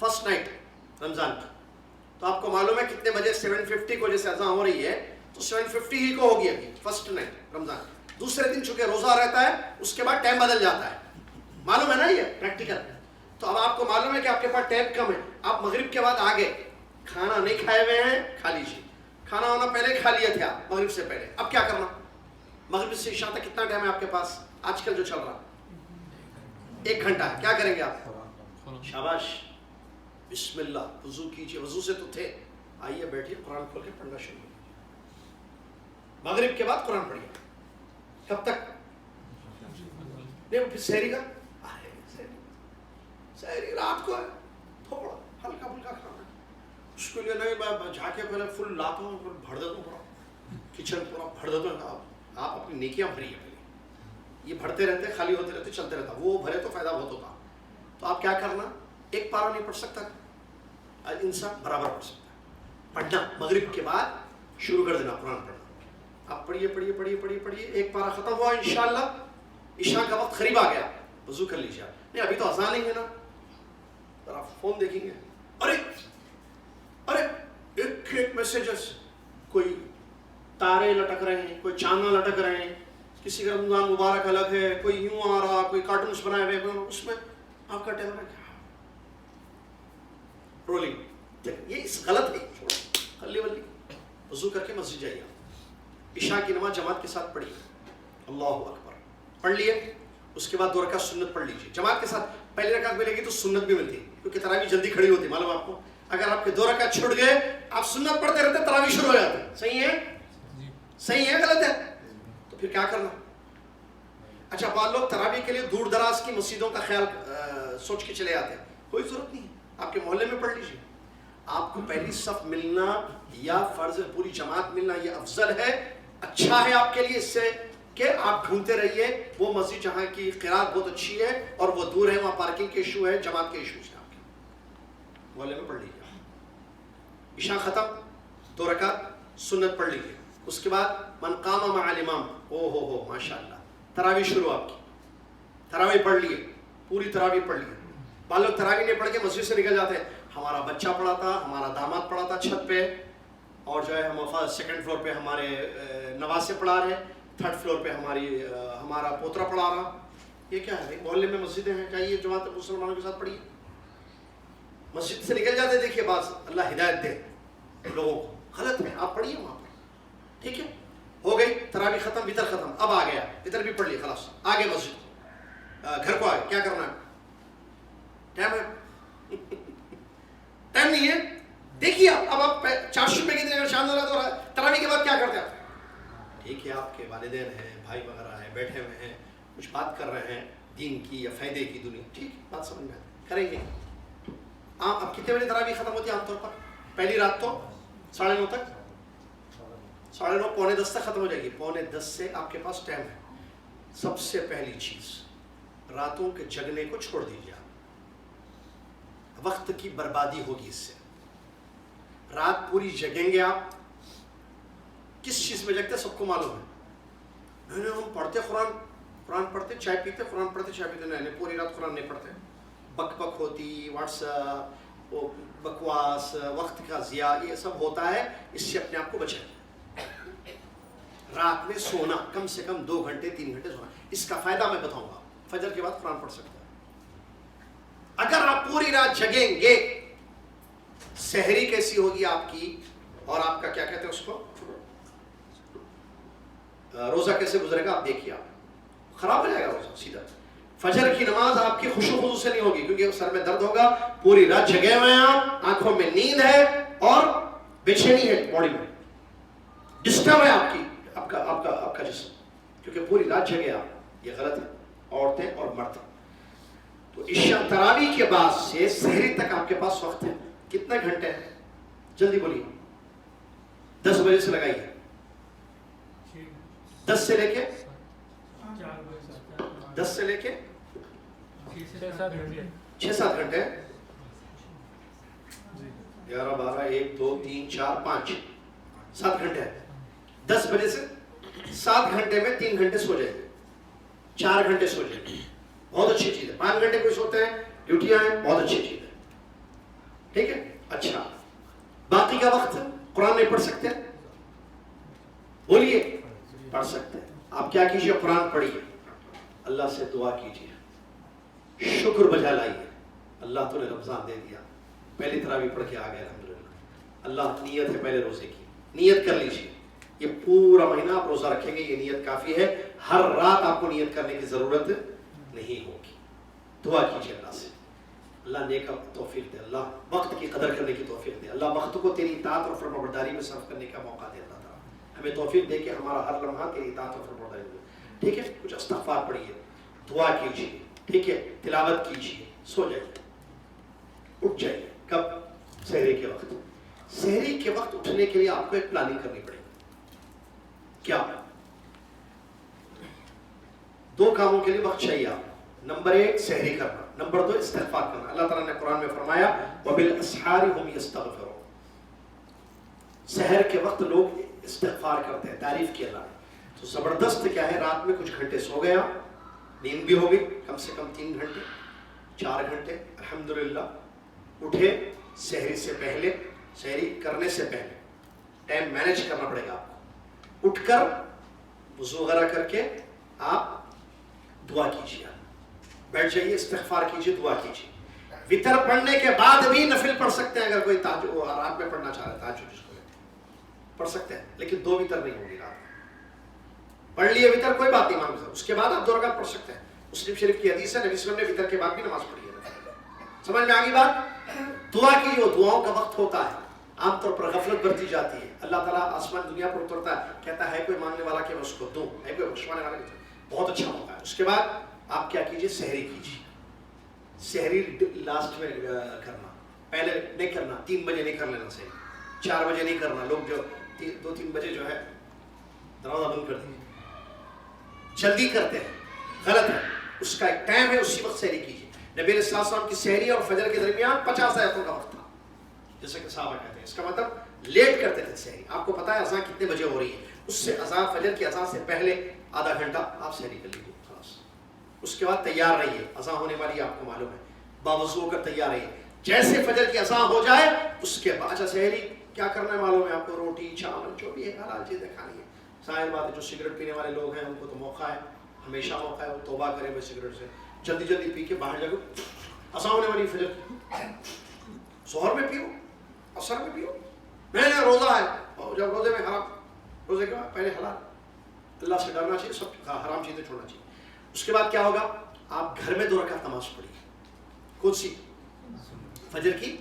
فرسٹ نائٹ رمضان کی. تو آپ کو معلوم ہے کتنے بجے, 7:50 کو جیسے اذان ہو رہی ہے تو 7:50 ہی کو ہوگی ابھی فرسٹ نائٹ رمضان. دوسرے دن چونکہ روزہ رہتا ہے اس کے بعد ٹائم بدل جاتا ہے. معلوم ہے نا یہ پریکٹیکل. تو اب آپ کو معلوم ہے کہ آپ کے پاس ٹائم کم ہے. آپ مغرب کے بعد آگے, کھانا نہیں کھائے ہوئے ہیں, کھا لیجیے. کھانا وانا پہلے کھا لیا تھا مغرب سے پہلے. اب کیا کرنا, مغرب سے عشاء تک کتنا ٹائم ہے آپ کے پاس آج کل جو چل رہا؟ 1 گھنٹہ ہے. کیا کریں گے آپ؟ شاباش, بسم اللہ, وضو کیجیے. وضو سے تو تھے, آئیے بیٹھیے, قرآن کھول کے پڑھنا شروع کیجیے. مغرب کے بعد قرآن پڑھیے. کب تک؟ نہیں پھر سحری کا, سحری رات کو ہے, تھوڑا ہلکا پھلکا کھانا. اس کے لیے نہیں میں جا کے پہلے فل لاتا ہوں, پھر بھر دیتا ہوں, پورا کچن پورا بھر دیتا ہوں. آپ اپنی نیکیاں بھریے پہلے. یہ بھرتے رہتے, خالی ہوتے رہتے, چلتے رہتا. وہ بھرے تو فائدہ بہت ہوتا. تو آپ کیا کرنا, ایک پارا نہیں پڑھ سکتا انسان, برابر پڑھ سکتا ہے. پڑھنا مغرب کے بعد شروع کر دینا قرآن پڑھنا. آپ پڑھیے. ایک پارا ختم ہوا انشاءاللہ, عشاء کا وقت قریب آ گیا, وضو کر لیجیے. نہیں ابھی تو اذان نہیں ہے نا, آپ فون دیکھیں گے, ارے ایک میسیجز, کوئی تارے لٹک رہے ہیں, کوئی چاندنا لٹک رہے ہیں, کسی کا رمضان مبارک الگ ہے, کوئی یوں آ رہا, کوئی کارٹونس بنائے ہوئے, اس میں آپ کا ٹائم رولنگ. یہ غلط ہے, ہلی ولی. وضو کر کے مسجد جائیے. عشاء کی نماز جماعت کے ساتھ پڑھیے. اللہ اکبر پڑھ لیے. اس کے بعد 2 رکعت سنت پڑھ لیجیے جماعت کے ساتھ. پہلی رکعت ملے گی تو سنت بھی ملتی ہے, کیونکہ تراویح جلدی کھڑی ہوتی ہے. معلوم آپ کو, اگر آپ کے 2 رکعت چھوٹ گئے, آپ سنت پڑھتے رہتے, تراویح شروع ہو جاتی. صحیح ہے غلط ہے؟ تو پھر کیا کرنا. اچھا بعض لوگ تراویح کے لیے دور دراز کی مسجدوں کا خیال سوچ کے چلے آتے ہیں. کوئی ضرورت نہیں ہے, آپ کے محلے میں پڑھ لیجیے. آپ کو پہلی صف ملنا یا فرض پوری جماعت ملنا یہ افضل ہے, اچھا ہے آپ کے لیے, اس سے کہ آپ ڈھونڈتے رہیے وہ مسجد جہاں کی قراءت بہت اچھی ہے اور وہ دور ہے, وہاں پارکنگ کے ایشو ہے, جماعت کے ایشوز ہیں. آپ کے محلے میں پڑھ لیجیے. عشاء ختم, 2 رکعت سنت پڑھ لیجیے. اس کے بعد من قام مع الامام, ہو ماشاءاللہ, تراویح شروع. آپ کی تراویح پڑھ لیے, پوری تراویح پڑھ لیے. بعض لوگ تراویح نہیں پڑھ کے مسجد سے نکل جاتے ہیں. ہمارا بچہ پڑھا تھا, ہمارا داماد پڑھا تھا چھت پہ, اور جو ہے ہم سیکنڈ فلور پہ ہمارے نواسے پڑھا رہے, 3rd فلور پہ ہمارا پوترا پڑھا رہا. یہ کیا ہے؟ محلے میں مسجدیں ہیں, چاہیے جماعت مسلمانوں کے ساتھ پڑھیے. مسجد سے نکل جاتے, دیکھیے بعض, اللہ ہدایت دے لوگوں کو. غلط ہے, آپ پڑھیے وہاں پر. ٹھیک ہے, ہو گئی تراویح ختم, وتر ختم. اب آ گیا وتر بھی پڑھ لیے, خلاص آگے مسجد, گھر کو آگے. کیا کرنا ہے؟ ٹائم ہے, ٹائم نہیں ہے. دیکھیے اب آپ 400 روپے کی شام ہو رہا ہے, تراویح کے بعد کیا کرتے ہیں؟ ٹھیک ہے, آپ کے والدین ہیں, بھائی وغیرہ ہیں, بیٹھے ہوئے ہیں, کچھ بات کر رہے ہیں دین کی یا فائدے کی دنیا. ٹھیک, بات سمجھ میں کریں گے. اب کتنے بجے تراویح ختم ہوتی ہے عام طور پر؟ پہلی رات تو 9:30 تک, 9:30 پونے 10 تک ختم ہو جائے گی. پونے 10 سے آپ کے پاس ٹائم ہے. سب سے پہلی چیز, راتوں کے جگنے کو چھوڑ دیجیے. وقت کی بربادی ہوگی اس سے. رات پوری جگیں گے آپ. کس چیز میں جگتے سب کو معلوم ہے. ہم پڑھتے قرآن پڑھتے چائے پیتے, قرآن پڑھتے چائے پیتے, نہیں پوری رات قرآن نہیں پڑھتے. بک بک ہوتی, واٹس ایپ, بکواس, وقت کا ضیاع, یہ سب ہوتا ہے. اس سے اپنے آپ کو بچائیں. رات میں سونا, کم سے کم 2 گھنٹے 3 گھنٹے سونا. اس کا فائدہ میں بتاؤں گا. فجر کے بعد قرآن پڑھ سکتے ہیں. اگر آپ پوری رات جگیں گے, سحری کیسی ہوگی آپ کی, اور آپ کا کیا کہتے ہیں اس کو, روزہ کیسے گزرے گا آپ دیکھیے. آپ خراب ہو جائے گا روزہ سیدھا. فجر کی نماز آپ کی خوشو خضو سے نہیں ہوگی کیونکہ سر میں درد ہوگا, پوری رات جگے ہوئے ہیں آپ, آنکھوں میں نیند ہے اور بے چینی ہے باڈی میں, ڈسٹرب ہے آپ کا جسم کیونکہ پوری رات جگے آپ. یہ غلط ہے, عورتیں اور مرد. تو عشاء تراویح کے بعد سے سحری تک آپ کے پاس وقت ہے. کتنے گھنٹے ہیں جلدی بولیے. 10 بجے سے لگائیے, 10 سے لے کے 10 سے لے کے 6-7 گھنٹے. 11 12 1 2 3 4 5 7 گھنٹے. 10 بجے سے 7 گھنٹے میں 3 گھنٹے سو جائیں, 4 گھنٹے سو جائیں, بہت اچھی چیز ہے. 5 گھنٹے کوئی سوتے ہیں, ڈیوٹیاں ہیں, بہت اچھی چیز ہے. ٹھیک ہے. اچھا, باقی کا وقت قرآن نہیں پڑھ سکتے؟ بولیے, پڑھ سکتے ہیں. آپ کیا کیجئے, قرآن پڑھیے, اللہ سے دعا کیجئے, شکر بجا لائیے. اللہ تو نے رمضان دے دیا, پہلی تراویح پڑھ کے آ گئے الحمدللہ. اللہ نیت ہے پہلے روزے کی, نیت کر لیجئے. یہ پورا مہینہ آپ روزہ رکھیں گے, یہ نیت کافی ہے. ہر رات آپ کو نیت کرنے کی ضرورت نہیں ہوگی. دعا کیجئے اللہ سے, اللہ نیک توفیق دے, اللہ وقت کی قدر کرنے کی توفیق دے, اللہ وقت کو تیری اطاعت اور فرمانبرداری میں صرف کرنے کا موقع دے. اللہ تعالیٰ ہمیں توفیق دے کہ ہمارا ہر لمحہ تیری اطاعت اور فرمانبرداری میں. ٹھیک ہے. کچھ استغفار پڑھیے, دعا کیجیے, ٹھیک ہے, تلاوت کیجیے, سو جائیے, اٹھ جائیے. کب؟ سحری کے وقت. سحری کے وقت اٹھنے کے لیے آپ کو ایک پلاننگ کرنی پڑے گی. کیا؟ 2 کاموں کے لیے وقت چاہیے آپ. نمبر 1 سحری کرنا, نمبر 2 استغفار کرنا. اللہ تعالیٰ نے قرآن میں فرمایا وَبِالْأَسْحَارِ هُمْ يَسْتَغْفِرُونَ. سحر کے وقت لوگ استغفار کرتے ہیں, تعریف کی اللہ نے. تو زبردست کیا ہے, رات میں کچھ گھنٹے سو گیا, نیند بھی ہو گئی, کم سے کم 3 گھنٹے 4 گھنٹے, الحمدللہ. اٹھے سحری سے پہلے, سحری کرنے سے پہلے ٹائم مینیج کرنا پڑے گا آپ کو. اٹھ کر وضو وغیرہ کر کے آپ دعا کیجیے, بیٹھ جائیے, استغفار کیجیے, دعا کیجیے. وتر پڑھنے کے بعد بھی نفل پڑھ سکتے ہیں. اگر کوئی رات میں پڑھنا چاہ رہا ہے تہجد جس کو پڑھ سکتے ہیں, لیکن 2 وتر نہیں ہوگی رات میں. پڑھ لیے وتر, کوئی بات نہیں, مانگ اس کے بعد آپ 2 رکعت پڑھ سکتے ہیں. مسلم شریف کی حدیث ہے, نبی صلی اللہ علیہ وسلم نے وتر کے بعد بھی نماز پڑھی ہے. سمجھ میں آگی بات؟ دعا کی, وہ دعاؤں کا وقت ہوتا ہے. عام طور پر غفلت برتی جاتی ہے. اللہ تعالیٰ آسمان دنیا پر اترتا ہے, کہتا ہے کوئی مانگنے والا کہ میں اس کو دوں, ہے کوئی بخشوانے والا, بہت اچھا موقع ہے. اس کے بعد آپ کیا کیجیے, سحری کیجیے. سحری لاسٹ میں کرنا, پہلے نہیں کرنا. 3 بجے نہیں کر لینا سحری, 4 بجے نہیں کرنا. لوگ جو 2-3 بجے جو ہے دروازہ بند کر دیں, جلدی کرتے ہیں, غلط ہے. اس کا ایک ٹائم ہے, اسی وقت سحری کیجیے. نبی علیہ السلام کی سحری اور فجر کے درمیان 50 آیتوں کا وقت تھا, جیسے کہ صحابہ کہتے ہیں. اس کا مطلب لیٹ کرتے تھے سحری. آپ کو پتا ہے اذان کتنے بجے ہو رہی ہے, اس سے اذان, فجر کی اذان سے پہلے آدھا گھنٹہ آپ سحری کر لیجیے خلاص. اس کے بعد تیار رہیے, اذان ہونے والی ہے, آپ کو معلوم ہے, باوضو ہو کر تیار رہیے. جیسے فجر کی اذان ہو جائے اس کے بعد, اچھا سحری کیا کرنا ہے معلوم ہے آپ کو, روٹی چاول جو بھی ہے حلال چیزیں کھانی ہے. ظاہر بات ہے جو سگریٹ پینے والے لوگ ہیں ان کو تو موقع ہے, ہمیشہ موقع ہے, وہ توبہ کریں بھائی سگریٹ سے. جلدی جلدی پی کے باہر جاؤ, اذان ہونے والی فجر کی, ظہر میں پیو, عصر میں پیو. نہیں روزہ ہے, اور جب روزے میں حرام, روزے کے بعد پہلے حلال, اللہ سے ڈرنا چاہیے, سب حرام چیزیں چھوڑنا چاہیے. اس کے بعد کیا ہوگا, آپ گھر میں 2 رکعت نماز پڑھیے. کون سی؟ فجر کی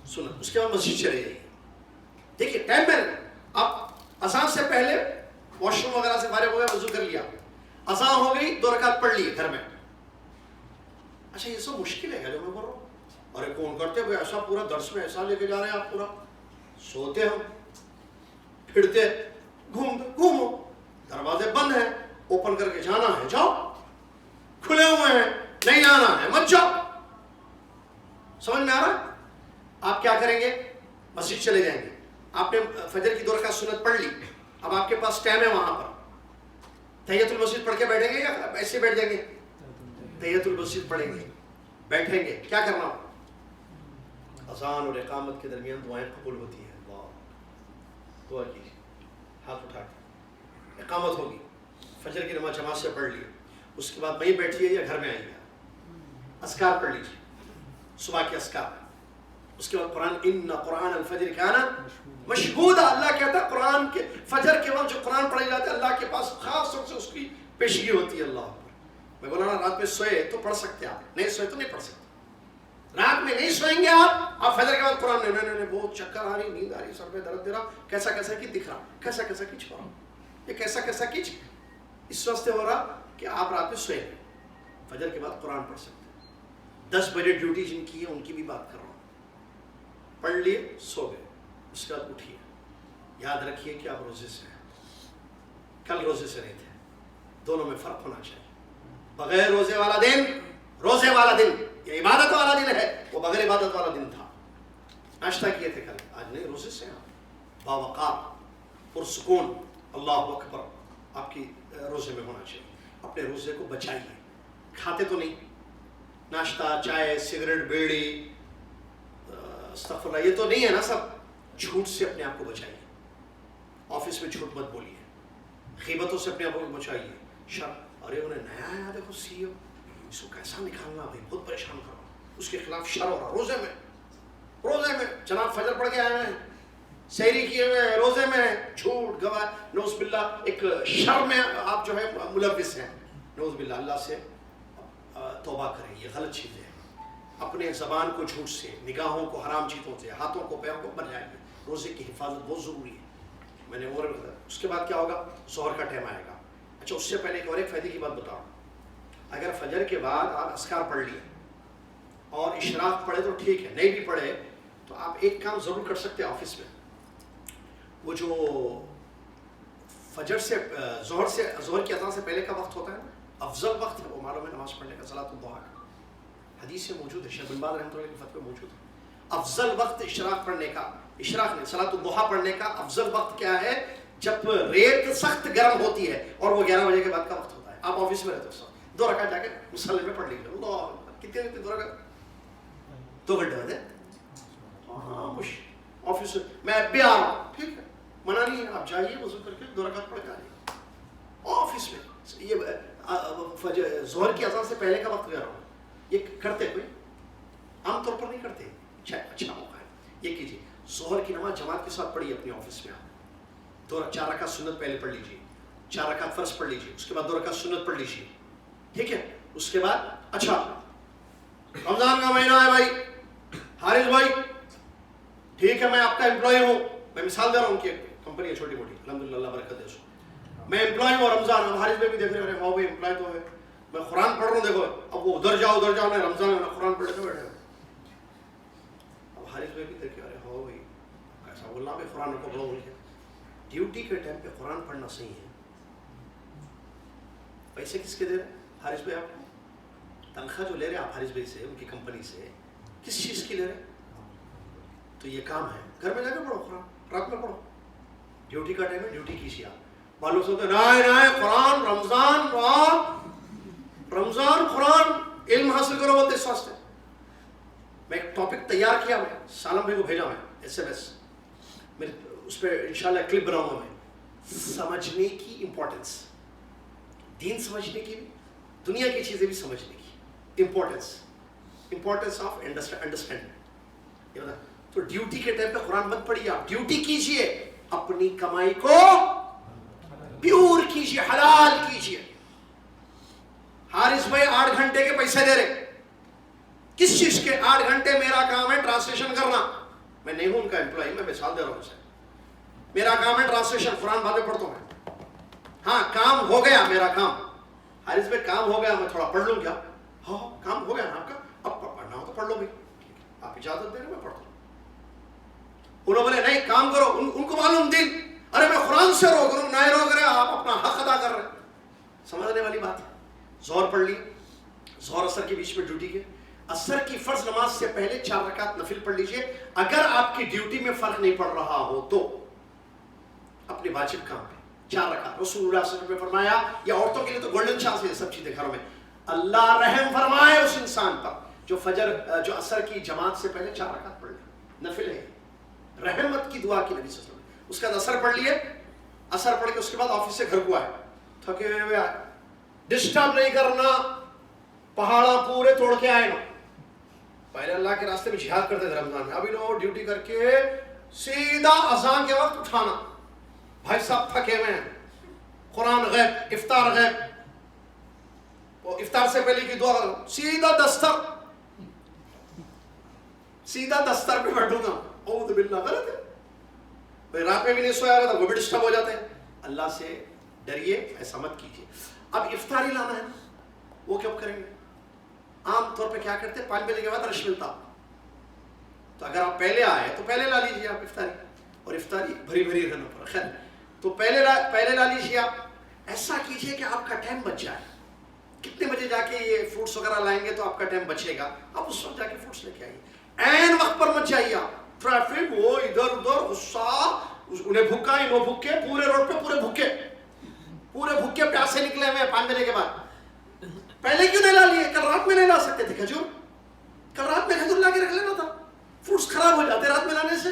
سنت. اس کے بعد مسجد چلے جائیے. دیکھیے ٹائم میں, آپ اذان سے پہلے واش روم وغیرہ سے فارغ ہو گئے, وضو کر لیا, اذان ہو گئی, 2 رکعت پڑھ لیے گھر میں. اچھا یہ سب مشکل ہے جو میں بول رہا ہوں. ارے کون کرتے ہیں ایسا, پورا درس میں ایسا لے کے جا رہے ہیں آپ, پورا سوتے ہو, پھرتے, گھومو, دروازے بند ہیں, اوپن کر کے جانا ہے جاؤ, کھلے ہوئے ہیں نہیں جانا ہے مت جاؤ. سمجھ میں آ رہا ہے؟ آپ کیا کریں گے, مسجد چلے جائیں گے. آپ نے فجر کی 2 رکعت سنت پڑھ لی, اب آپ کے پاس ٹائم ہے وہاں پر, تحیۃ المسجد پڑھ کے بیٹھیں گے یا ایسے بیٹھ جائیں گے؟ تحیۃ المسجد پڑھیں گے, بیٹھیں گے. کیا کرنا, اذان اور اقامت کے درمیان دعائیں قبول ہوتی ہیں. دعا کیجیے ہاتھ اٹھا کے. اقامت ہوگی, فجر کی نماز جماعت سے پڑھ لی, اس کے بعد وہیں بیٹھیے یا گھر میں آئیے, اذکار پڑھ لیجیے, صبح کے اذکار. اس کے بعد قرآن, ان قرآن الفجر کان مشہودا. اللہ کہتا ہے قرآن کے فجر کے وقت جو قرآن پڑھے جاتے ہیں اللہ کے پاس خاص طور سے اس کی پیشگی ہوتی ہے. اللہ پر میں بولا نا رات میں سوئے تو پڑھ سکتے آپ، نہیں سوئے تو نہیں پڑھ سکتے. رات میں نہیں سوئیں گے آپ فجر کے بعد قرآن نہیں بہت چکر آ رہی، نیند آ رہی، سر میں درد دے رہا، کیسا کیسا کی دکھ رہا، کیسا کیسا کی چھوڑا، یہ کیسا کیسا کی اس واسطے ہو رہا کہ آپ رات میں سوئے گے، فجر کے بعد قرآن پڑھ سکتے ہیں. 10 بجے ڈیوٹی جن کی ہے ان کی بھی بات کر رہا ہوں، پڑھ لیے سو گئے، اس کے بعد اٹھیے، یاد رکھیے کہ آپ روزے سے ہیں، کل روزے سے نہیں تھے، دونوں میں فرق ہونا چاہیے. بغیر روزے والا دن، روزے والا دن یہ عبادت والا دن ہے، وہ بغیر عبادت والا دن تھا. ناشتہ کیے تھے کل، آج نہیں، روزے سے آپ باوقار پرسکون اللہ اکبر آپ کی روزے میں ہونا چاہیے. اپنے روزے کو بچائیے، کھاتے تو نہیں، ناشتہ چائے سگریٹ بیڑی استغفر اللہ یہ تو نہیں ہے نا سب. جھوٹ سے اپنے آپ کو بچائیے، آفس میں جھوٹ مت بولیے، غیبتوں سے اپنے آپ کو بچائیے. شر ارے انہیں نیا آیا دیکھو سی او، اس کو کیسا نکالنا بھائی، بہت پریشان کرو، اس کے خلاف شر ہو رہا روزے میں جناب فجر پڑھ کے آئے ہیں، سحری کیے ہوئے ہیں، روزے میں جھوٹ گواہ نعوذ باللہ ایک شر میں آپ جو ہے ملوث ہیں، نعوذ باللہ. اللہ سے توبہ کریں، یہ غلط چیز ہے. اپنے زبان کو جھوٹ سے، نگاہوں کو حرام چیزوں سے، ہاتھوں کو پیروں کو بچائیے. روزے کی حفاظت بہت ضروری ہے. میں نے اور اس کے بعد کیا ہوگا، ظہر کا ٹائم آئے گا. اچھا اس سے پہلے ایک فائدے کی بات بتاؤں، اگر فجر کے بعد آپ اذکار پڑھ لیے اور اشراق پڑھے تو ٹھیک ہے، نہیں بھی پڑھے تو آپ ایک کام ضرور کر سکتے ہیں آفس میں. وہ جو فجر سے ظہر کی اذان سے پہلے کا وقت ہوتا ہے نا، افضل وقت ہے وہ معلوم ہے نماز پڑھنے کا، صلاۃ الضحیٰ کا، حدیث سے موجود ہے، شیخ بن باز رحمۃ اللہ کے فتوے موجود ہے. افضل وقت اشراق پڑھنے کا، اشراق نہیں صلاۃ الضحیٰ پڑھنے کا افضل وقت کیا ہے؟ جب ریت سخت گرم ہوتی ہے اور وہ 11 بجے کے بعد کا وقت ہوتا ہے. آپ آفس میں رہتے ہو، 2 رکعت جا کے مصلی میں پڑھ لیجیے. اللہ کتنے 2 رکعت 2 گھنٹے ہوتے ہیں. ہاں آفس میں اب بھی آ رہا ہوں، ٹھیک ہے، منع نہیں ہے، آپ جائیے وضو کر کے 2 رکعت پڑھ کے آئیے آفس میں. یہ ظہر کی اذان سے پہلے کا وقت کہہ رہا ہوں، یہ کرتے کوئی عام طور پر نہیں کرتے. اچھا موقع ہے، یہ کیجیے. ظہر کی نماز جماعت کے ساتھ پڑھیے اپنے آفس میں. آپ 4 رکعت سنت پہلے پڑھ لیجیے، 4 رکعت فرض پڑھ لیجیے، اس کے بعد 2 رکعت سنت پڑھ لیجیے، ٹھیک ہے. اس کے بعد اچھا رمضان کا مہینہ ہے بھائی، حارث بھائی ٹھیک ہے، میں آپ کا امپلائی ہوں، میں مثال دے رہا ہوں کہ کمپنی ہے چھوٹی موٹی، الحمدللہ اللہ برکت دے اس کو، میں امپلائی ہوں. رمضان اب حارث بھائی بھی دیکھ رہے ہیں، ہاں بھائی امپلائی تو ہے، میں قرآن پڑھ رہا ہوں، دیکھو اب وہ ادھر جاؤ میں رمضان میں قرآن پڑھ کے بیٹھے. اب حارث بھائی بھی دیکھے، ارے ہاں بھائی کیسا بولنا بھائی، قرآن کو بڑھو. ڈیوٹی کے ٹائم پہ قرآن پڑھنا صحیح ہے. پیسے کس کے دے رہے ہیں حارث بھائی؟ آپ کو تنخواہ جو لے رہے ہیں آپ حارث بھائی سے، ان کی کمپنی سے، کس چیز کی لے رہے ہیں؟ تو یہ کام ہے، گھر میں جا کے پڑھو قرآن، رات میں پڑھو. ڈیوٹی کا ٹائم ہے، ڈیوٹی کیجیے. آپ معلوم سنتے نہیں قرآن رمضان قرآن علم حاصل کرو بولتے. اس واسطے میں ایک ٹاپک تیار کیا، میں سالم بھائی کو بھیجا، میں SMS میرے اس پہ انشاءاللہ کلپ بناؤں گا. میں سمجھنے کی امپورٹنس، دین سمجھنے کی بھی، دنیا کی چیزیں بھی سمجھنے کی امپورٹنس آف انڈرسٹینڈنگ. یہ بتا تو ڈیوٹی کے ٹائم پہ قرآن مت پڑھیے، آپ ڈیوٹی کیجیے، اپنی کمائی کو پیور کیجیے، حلال کیجیے. حارث بھائی 8 گھنٹے کے پیسے دے رہے، کس چیز کے؟ 8 گھنٹے میرا کام ہے ٹرانسلیشن کرنا. میں نہیں ہوں ان کا امپلائی، میں مثال دے رہا ہوں اسے. میرا کام ہے ٹرانسلیشن، قرآن باتیں پڑھتا ہوں میں. ہاں کام ہو گیا میرا کام، حارث بھائی کام ہو گیا، میں تھوڑا پڑھ لوں کیا؟ ہاں کام ہو گیا نا آپ کا، اب پڑھنا ہو تو پڑھ لو بھائی، آپ اجازت دے رہے، میں پڑھتا ہوں. انہوں بولے نہیں کام کرو، ان کو معلوم دن، ارے میں قرآن سے روک رہا ہوں، نہیں روک رہے، آپ اپنا حق ادا کر رہے. سمجھنے والی بات ہے. ظہر پڑھ لی، ظہر اثر کے بیچ میں ڈیوٹی کے، اثر کی فرض نماز سے پہلے 4 رکعت نفل پڑھ لیجئے. اگر آپ کی ڈیوٹی میں فرق نہیں پڑ رہا ہو تو اپنے واجب کام پہ 4 رکعت. رسول اللہ صلی اللہ علیہ وسلم نے فرمایا، یہ عورتوں کے لیے تو گولڈن چانس ہے یہ سب چیزیں گھروں میں. اللہ رحم فرمائے اس انسان پر جو اثر کی جماعت سے پہلے 4 رکعت پڑھ لے، نفل ہے، رحمت کی دعا کی نبی صلی اللہ علیہ وسلم. اس کے بعد اثر پڑھ لیے، اثر پڑھ کے اس کے بعد آفس سے گھر کو آئے، تھکے ہوئے آئے، ڈسٹرب نہیں کرنا، پہاڑا پورے توڑ کے آئے نا. پہلے اللہ کے راستے میں جہاد کرتے تھے رمضان میں، ابھی لوگ ڈیوٹی کر کے سیدھا اذان کے وقت اٹھانا. بھائی صاحب تھکے ہوئے ہیں، قرآن غیب، افطار غیب. وہ افطار سے پہلے کی دعا کرو، سیدھا دستر پہ بیٹھوں گا، اعوذ باللہ، غلط ہے. بھائی رات میں بھی نہیں سویا رہا تھا، وہ بھی ڈسٹرب ہو جاتے ہیں. اللہ سے ڈریے، ایسا مت کیجیے. اب افطاری لانا ہے نا، وہ کب کریں گے؟ عام طور پہ کیا کرتے ہیں، 5 بجے کے بعد رش ملتا. تو اگر آپ پہلے آئے تو پہلے لا لیجیے آپ افطاری، اور افطاری بھری بھری رہنا پڑا. خیر، تو پہلے لا لیجیے آپ. ایسا کیجیے کہ آپ کا ٹائم بچ جائے. کتنے بجے جا کے یہ فروٹس وغیرہ لائیں گے تو آپ کا ٹائم بچے گا، آپ اس وقت جا کے فروٹس لے کے آئیے. عین وقت پر مت جائیے آپ. ٹریفک، وہ ادھر ادھر، غصہ، انہیں بھوکا انہوں بھوکے، پورے روڈ پہ پورے بھوکے پیاسے نکلے ہوئے 5 بجے کے بعد. پہلے کیوں نہیں لا لیے؟ کل رات میں نہیں لا سکتے تھے کھجور؟ کل رات میں کھجور لا کے رکھ لینا تھا. فروٹس خراب ہو جاتے رات میں لانے سے.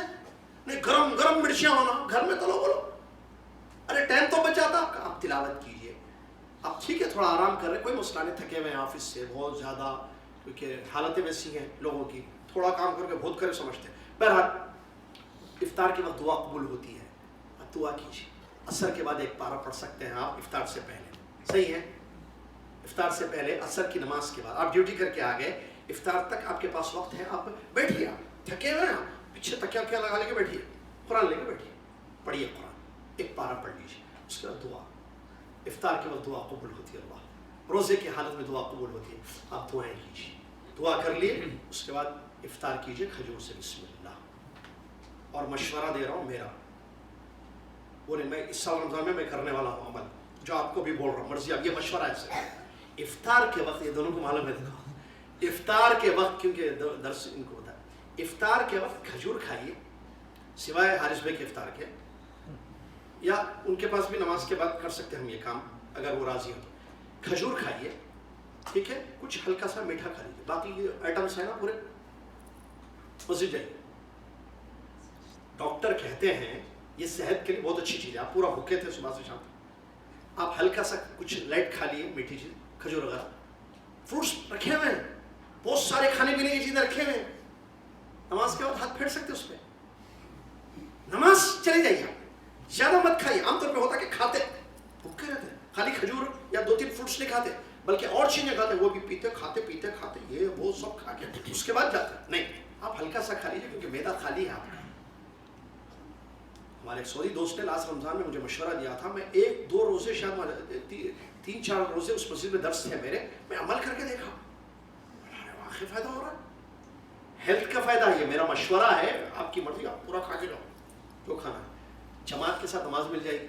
نہیں، گرم گرم مرچیاں ہونا گھر میں، تو لو بولو. ارے ٹائم تو بچ جاتا آپ کا. آپ تلاوت کیجیے. اب ٹھیک ہے تھوڑا آرام کر رہے، کوئی مسئلہ نہیں، تھکے ہوئے ہیں آفس سے بہت زیادہ، کیونکہ حالتیں ویسی ہیں لوگوں کی، تھوڑا کام کر کے بہت کرے سمجھتے ہیں. بہرحال افطار کے وقت دعا قبول ہوتی ہے، اب دعا کیجیے. عصر کے بعد ایک پارہ پڑھ سکتے ہیں آپ افطار سے پہلے، صحیح ہے؟ افطار سے پہلے عصر کی نماز کے بعد آپ ڈیوٹی کر کے آ گئے، افطار تک آپ کے پاس وقت ہے، آپ بیٹھیے. آپ تھکے ہوئے ہیں، آپ پیچھے تکیا کیا لگا لے کے بیٹھیے، قرآن لے کے بیٹھیے، پڑھیے قرآن، ایک پارہ پڑھ لیجیے. اس کے بعد دعا. افطار کے وقت دعا قبول ہوتی ہے، اللہ روزے کی حالت میں دعا قبول ہوتی ہے. آپ دعائیں کیجیے، دعا کر لیے، اس کے بعد افطار کیجیے کھجور سے، بسم اللہ. اور مشورہ دے رہا ہوں میرا، بولے میں اس سال رمضان میں کرنے والا ہوں عمل، جو آپ کو بھی بول رہا ہوں، مرضی آپ، یہ مشورہ ہے سر. افطار کے وقت، یہ دونوں کو معلوم ہے، دیکھو افطار کے وقت، کیونکہ درس ان کو بتا، افطار کے وقت کھجور کھائیے، سوائے حارث بھائی کے افطار کے، یا ان کے پاس بھی نماز کے بعد کر سکتے ہیں ہم یہ کام اگر وہ راضی ہو تو. کھجور کھائیے، ٹھیک ہے، کچھ ہلکا سا میٹھا کھا لیجیے، باقی یہ آئٹمس ہیں نا پورے. مسجد جائیے. ڈاکٹر کہتے ہیں یہ صحت کے لیے بہت اچھی چیز ہے. آپ پورا بھوکے تھے صبح سے شام تک، آپ ہلکا سا کچھ لائٹ کھا لیے، میٹھی چیز، کھجور وغیرہ. فروٹس رکھے ہوئے ہیں، بہت سارے کھانے پینے کی چیزیں رکھے ہوئے ہیں. نماز کے بعد ہاتھ پھیر سکتے اس پہ، نماز چلی جائیے. زیادہ مت کھائیے. عام طور پہ ہوتا کہ کھاتے بھوکے رہتے، خالی کھجور یا 2-3 فروٹس نہیں کھاتے، بلکہ اور چیزیں کھاتے، وہ بھی پیتے کھاتے یہ وہ سب کھا کے اس کے بعد جاتے. نہیں، آپ ہلکا سا کھا لیجیے، کیونکہ میدا خالی ہے آپ کا. ہمارے ایک سعودی دوست نے لاسٹ رمضان میں مجھے مشورہ دیا تھا، میں 1-2 روزے، شاید 3-4 روزے اس مسجد میں درس تھے میرے، میں عمل کر کے دیکھا، واقعی فائدہ ہو رہا ہے. ہیلتھ کا فائدہ ہے. یہ میرا مشورہ ہے، آپ کی مرضی، آپ پورا کھا کے جاؤ جو کھانا ہے. جماعت کے ساتھ نماز مل جائے گی،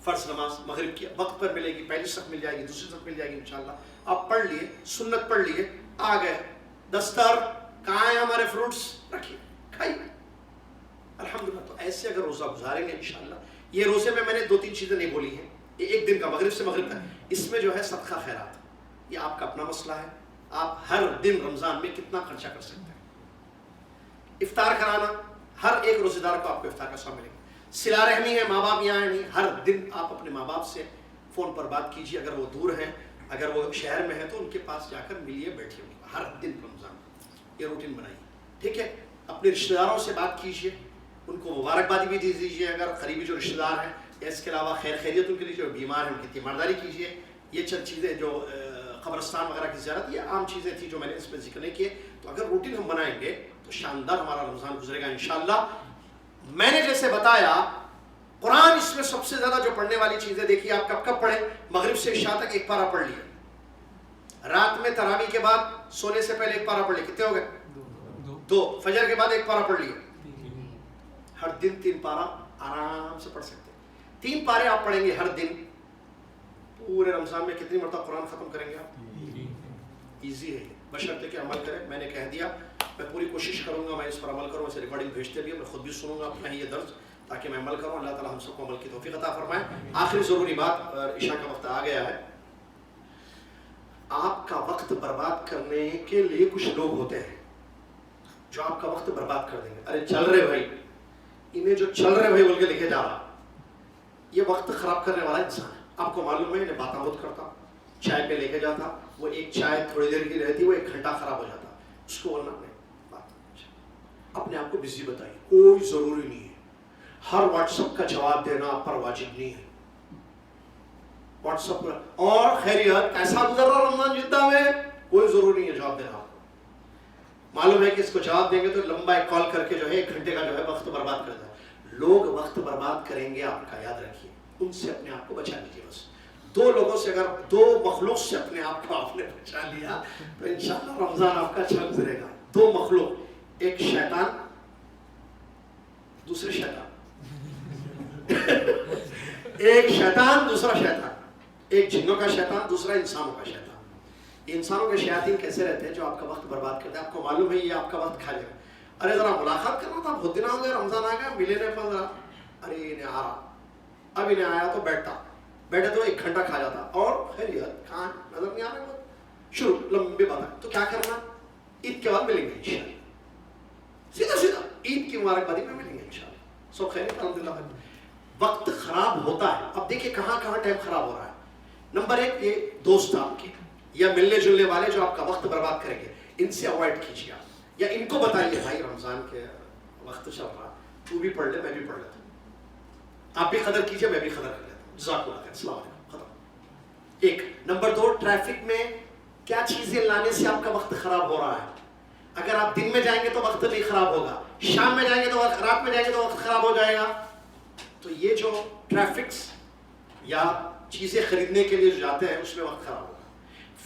فرض نماز مغرب کی وقت پر ملے گی، پہلی صف مل جائے گی، دوسری صف مل جائے گی انشاءاللہ. آپ پڑھ لیے، سنت پڑھ لیے، آ گئے، دستر کہاں ہیں ہمارے، فروٹس رکھیے، کھائیے، الحمدللہ. تو ایسے اگر روزہ گزاریں گے انشاءاللہ. یہ روزے میں نے 2-3 چیزیں نہیں بولی ہیں، یہ ایک دن کا مغرب سے مغرب تک، اس میں جو ہے صدقہ خیرات، یہ آپ کا اپنا مسئلہ ہے. آپ ہر دن رمضان میں کتنا خرچہ کر سکتے ہیں. افطار کرانا، ہر ایک روزے دار کو آپ کو افطار کا سواب ملے گا. صلہ رحمی ہے، ماں باپ یہاں ہیں نہیں، ہر دن آپ اپنے ماں باپ سے فون پر بات کیجیے. اگر وہ دور ہیں، اگر وہ شہر میں ہیں تو ان کے پاس جا کر ملیے، بیٹھیے ہر دن رمضان. یہ روٹین بنائیے، ٹھیک ہے. اپنے رشتہ داروں سے بات کیجیے، ان کو مبارکبادی بھی دے دیجیے اگر قریبی جو رشتہ دار ہیں. اس کے علاوہ خیر خیریت ان کے لیے، جو بیمار ہیں ان کی تیمارداری کیجیے. یہ چند چیزیں جو قبرستان وغیرہ کی زیارت، یہ عام چیزیں تھیں جو میں نے اس پہ ذکر نہیں کیے. تو اگر روٹین ہم بنائیں گے تو شاندار ہمارا رمضان گزرے گا انشاءاللہ. میں نے جیسے بتایا، قرآن اس میں سب سے زیادہ جو پڑھنے والی چیزیں، دیکھیے آپ کب پڑھیں، مغرب سے عشاء تک ایک پارہ پڑھ لیا، رات میں تراویح کے بعد سونے سے پہلے ایک پارہ پڑھ لیا، کتنے ہو گئے؟ 2. فجر کے بعد ایک پارہ پڑھ لیا. ہر دن 3 پارہ آرام سے پڑھ سکتے ہیں. 3 پارے آپ پڑھیں گے ہر دن، پورے رمضان میں کتنی مرتبہ قرآن ختم کریں گے آپ؟ ایزی ہے، بشرطے کہ عمل کریں. میں نے کہہ دیا، میں پوری کوشش کروں گا، میں اس پر عمل کروں. اسے ریکارڈنگ بھیجتے بھی، میں خود بھی سنوں گا اپنا ہی یہ درس، تاکہ میں عمل کروں. اللہ تعالیٰ ہم سب کو عمل کی توفیق عطا فرمائے. آخری ضروری بات، عشاء کا وقت آ گیا ہے. آپ کا وقت برباد کرنے کے لیے کچھ لوگ ہوتے ہیں جو آپ کا وقت برباد کر دیں گے. ارے چل رہے بھائی، انہیں جو چل رہے بھائی بول کے لکھے جا رہا، یہ وقت خراب کرنے والا انسان ہے. آپ کو معلوم ہے، انہیں باتیں بہت کرتا، چائے پہ لے کے جاتا، وہ ایک چائے تھوڑی دیر کی رہتی، وہ 1 گھنٹہ خراب ہو جاتا. اس کو بولنا نہیں، اپنے آپ کو بزی بتائیے. کوئی ضروری نہیں ہے، ہر واٹس ایپ کا جواب دینا آپ پر واجب نہیں ہے. واٹس ایپ پر. اور خیریت کیسا گزر رہا رمضان جدہ میں؟ کوئی ضروری نہیں ہے جواب دینا. معلوم ہے کہ اس کو جواب دیں گے تو لمبا ایک کال کر کے جو ہے 1 گھنٹے کا جو ہے وقت برباد کر دیں. لوگ وقت برباد کریں گے آپ کا، یاد رکھیے. ان سے اپنے آپ کو بچا لیجیے. بس 2 لوگوں سے، اگر 2 مخلوق سے اپنے آپ کو آپ نے بچا لیا تو انشاءاللہ رمضان آپ کا اچھا گزرے گا. 2 مخلوق، ایک شیطان، دوسرے شیطان. ایک شیطان دوسرا شیطان، ایک جنوں کا شیطان دوسرا انسانوں کا شیطان. انسانوں کے شیاطین کیسے رہتے ہیں؟ جو آپ کا وقت برباد کرتے ہیں. آپ کو معلوم ہے یہ آپ کا وقت کھا لے گا. ارے ذرا ملاقات کرنا تھا، بہت دن ہو گئے، رمضان آ گیا، ملے نہیں 15. ارے انہیں آ رہا، اب انہیں آیا تو بیٹھے تو 1 گھنٹہ کھا جاتا. اور خیریت کہاں نظر نہیں آ رہا، شروع لمبی بات ہے. تو کیا کرنا؟ عید کے بعد ملیں گے انشاءاللہ. سیدھا عید کی مبارکبادی میں ملیں گے انشاءاللہ. سب خیریت الحمدللہ. وقت خراب ہوتا ہے. اب دیکھیں کہاں ٹائم خراب ہو رہا ہے. نمبر 1 یہ دوست آپ کے یا ملنے جلنے والے جو آپ کا وقت برباد کریں گے، ان سے اوائڈ کیجیے آپ. یا ان کو بتائیے بھائی رمضان کے وقت چل رہا، تو بھی پڑھ لے میں بھی پڑھ لیتا ہوں. آپ بھی قدر کیجیے میں بھی قدر کر لیتا ہوں. جزاک اللہ خیر. السلام علیکم. ختم. 1. نمبر 2 ٹریفک میں کیا چیزیں لانے سے آپ کا وقت خراب ہو رہا ہے. اگر آپ دن میں جائیں گے تو وقت نہیں خراب ہوگا، شام میں جائیں گے تو رات میں جائیں گے تو وقت خراب ہو جائے گا. تو یہ جو ٹریفکس یا چیزیں خریدنے کے لیے جو جاتے ہیں اس میں وقت خراب ہوگا.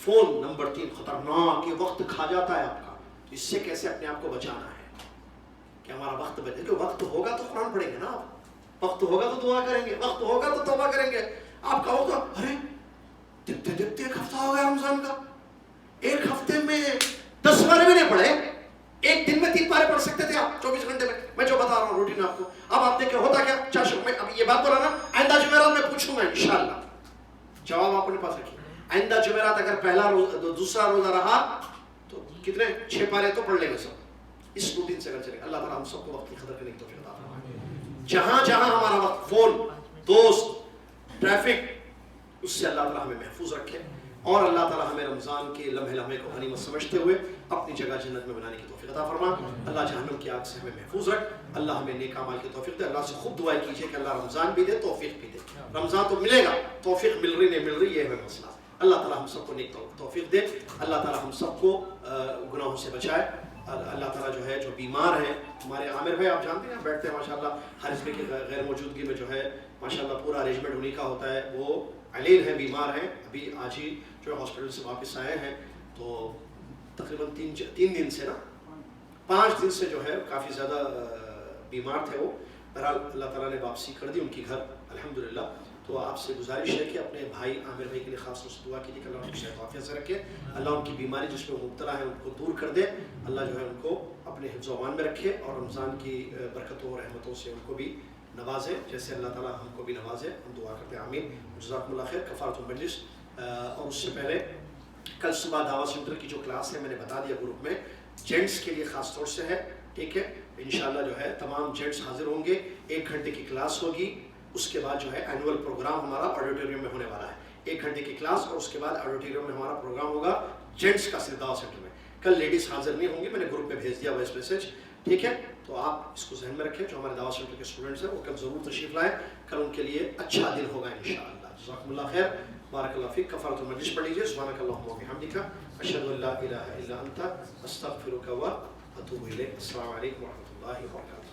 فون نمبر 3 خطرناک، یہ وقت کھا جاتا ہے آپ کا. تو اس سے کیسے اپنے آپ کو بچانا ہے کہ ہمارا وقت بچے. کہ وقت ہوگا تو قرآن پڑھیں گے نا، آپ وقت ہوگا تو دعا کریں گے، وقت ہوگا تو توبہ کریں گے. آپ کہو تو ارے دیکھتے 1 ہفتہ ہو گیا رمضان کا، 1 ہفتے میں 10 پارے بھی نہیں پڑھے. 1 دن میں 3 پارے پڑھ سکتے تھے آپ 24 گھنٹے میں جو بتا رہا ہوں روٹین آپ کو. اب آپ دیکھیں ہوتا کیا. چاشو میں اب یہ بات بولا نا، آئندہ جمعرات میں پوچھوں گا انشاءاللہ. جواب آپ اپنے پاس رکھیے. آئندہ جمعرات اگر پہلا دوسرا روزہ رہا تو کتنے 6 پارے تو پڑھ لیں گے سب. اس روٹین سے اگر چلے. اللہ تعالیٰ ہم سب کو وقت کی قدر کرنے کی توفیق عطا فرمائے. جہاں ہمارا وقت، فون، دوست، ٹریفک، اس سے اللہ تعالیٰ ہمیں محفوظ رکھے. اور اللہ تعالیٰ ہمیں رمضان کے لمحے کو غنیمت سمجھتے ہوئے اپنی جگہ جنت میں بنانے کی توفیق عطا فرما. اللہ جہنم کی آگ سے ہمیں محفوظ رکھ. اللہ ہمیں نیک اعمال کی توفیق دے. اللہ سے خود دعائیں کیجیے کہ اللہ رمضان بھی دے، توفیق بھی دے. رمضان تو ملے گا، توفیق مل رہی نہیں مل رہی، یہ ہے مسئلہ. اللہ تعالیٰ ہم سب کو نیک توفیق دے. اللہ تعالیٰ ہم سب کو گناہوں سے بچائے. اللہ تعالیٰ جو ہے جو بیمار ہیں، ہمارے عامر بھائی آپ جانتے ہیں بیٹھتے ہیں ماشاءاللہ، حارث بھائی کی غیر موجودگی میں جو ہے ماشاءاللہ پورا ارینجمنٹ انہیں کا ہوتا ہے. وہ علیل ہیں، بیمار ہیں، ابھی آج ہی جو ہاسپٹل سے واپس آئے ہیں. تو تقریباً 3 دن سے نا 5 دن سے جو ہے کافی زیادہ بیمار تھے وہ. بہرحال اللہ تعالیٰ نے واپسی کر دی ان کی گھر الحمدللہ. تو آپ سے گزارش ہے کہ اپنے بھائی عامر بھائی کے لیے خاص طور سے دعا کیجیے کہ اللہ ان کی صحت عافیت سے رکھے. اللہ ان کی بیماری جس میں مبتلا ہے ان کو دور کر دے. اللہ جو ہے ان کو اپنے حفظ و امان میں رکھے اور رمضان کی برکتوں اور رحمتوں سے ان کو بھی نوازے جیسے اللہ تعالیٰ ہم کو بھی نوازے. ہم دعا کرتے ہیں آمین. جزاکم اللہ خیر. کفارۃ المجلس. اور اس سے پہلے کل صبح دعوت سینٹر کی جو کلاس ہے میں نے بتا دیا گروپ میں، جینٹس کے لیے خاص طور سے ہے. ٹھیک ہے، انشاءاللہ جو ہے تمام جینٹس حاضر ہوں گے. 1 گھنٹے کی کلاس ہوگی. اس کے بعد جو ہے اینول پروگرام ہمارا آڈیٹوریم میں ہونے والا ہے. 1 گھنٹے کی کلاس اور اس کے بعد آڈیٹوریم میں ہمارا پروگرام ہوگا جینٹس کا صرف دعوت سینٹر میں. کل لیڈیز حاضر نہیں ہوں گی، میں نے گروپ میں بھیج دیا وائس میسج. ٹھیک ہے، تو آپ اس کو ذہن میں رکھیں. جو ہمارے دعوت سینٹر کے اسٹوڈنٹس ہیں وہ کل ضرور تشریف لائیں. کل ان کے لیے اچھا دن ہوگا انشاءاللہ. جزاکم اللہ خیر. بارک اللہ فیک. کفارۃ المجلس پڑھ لیجیے. سبحانک اللہم و بحمدک، اشہد ان لا الہ الا انت، استغفرک و اتوب الیک. السلام علیکم و رحمۃ اللہ وبرکاتہ.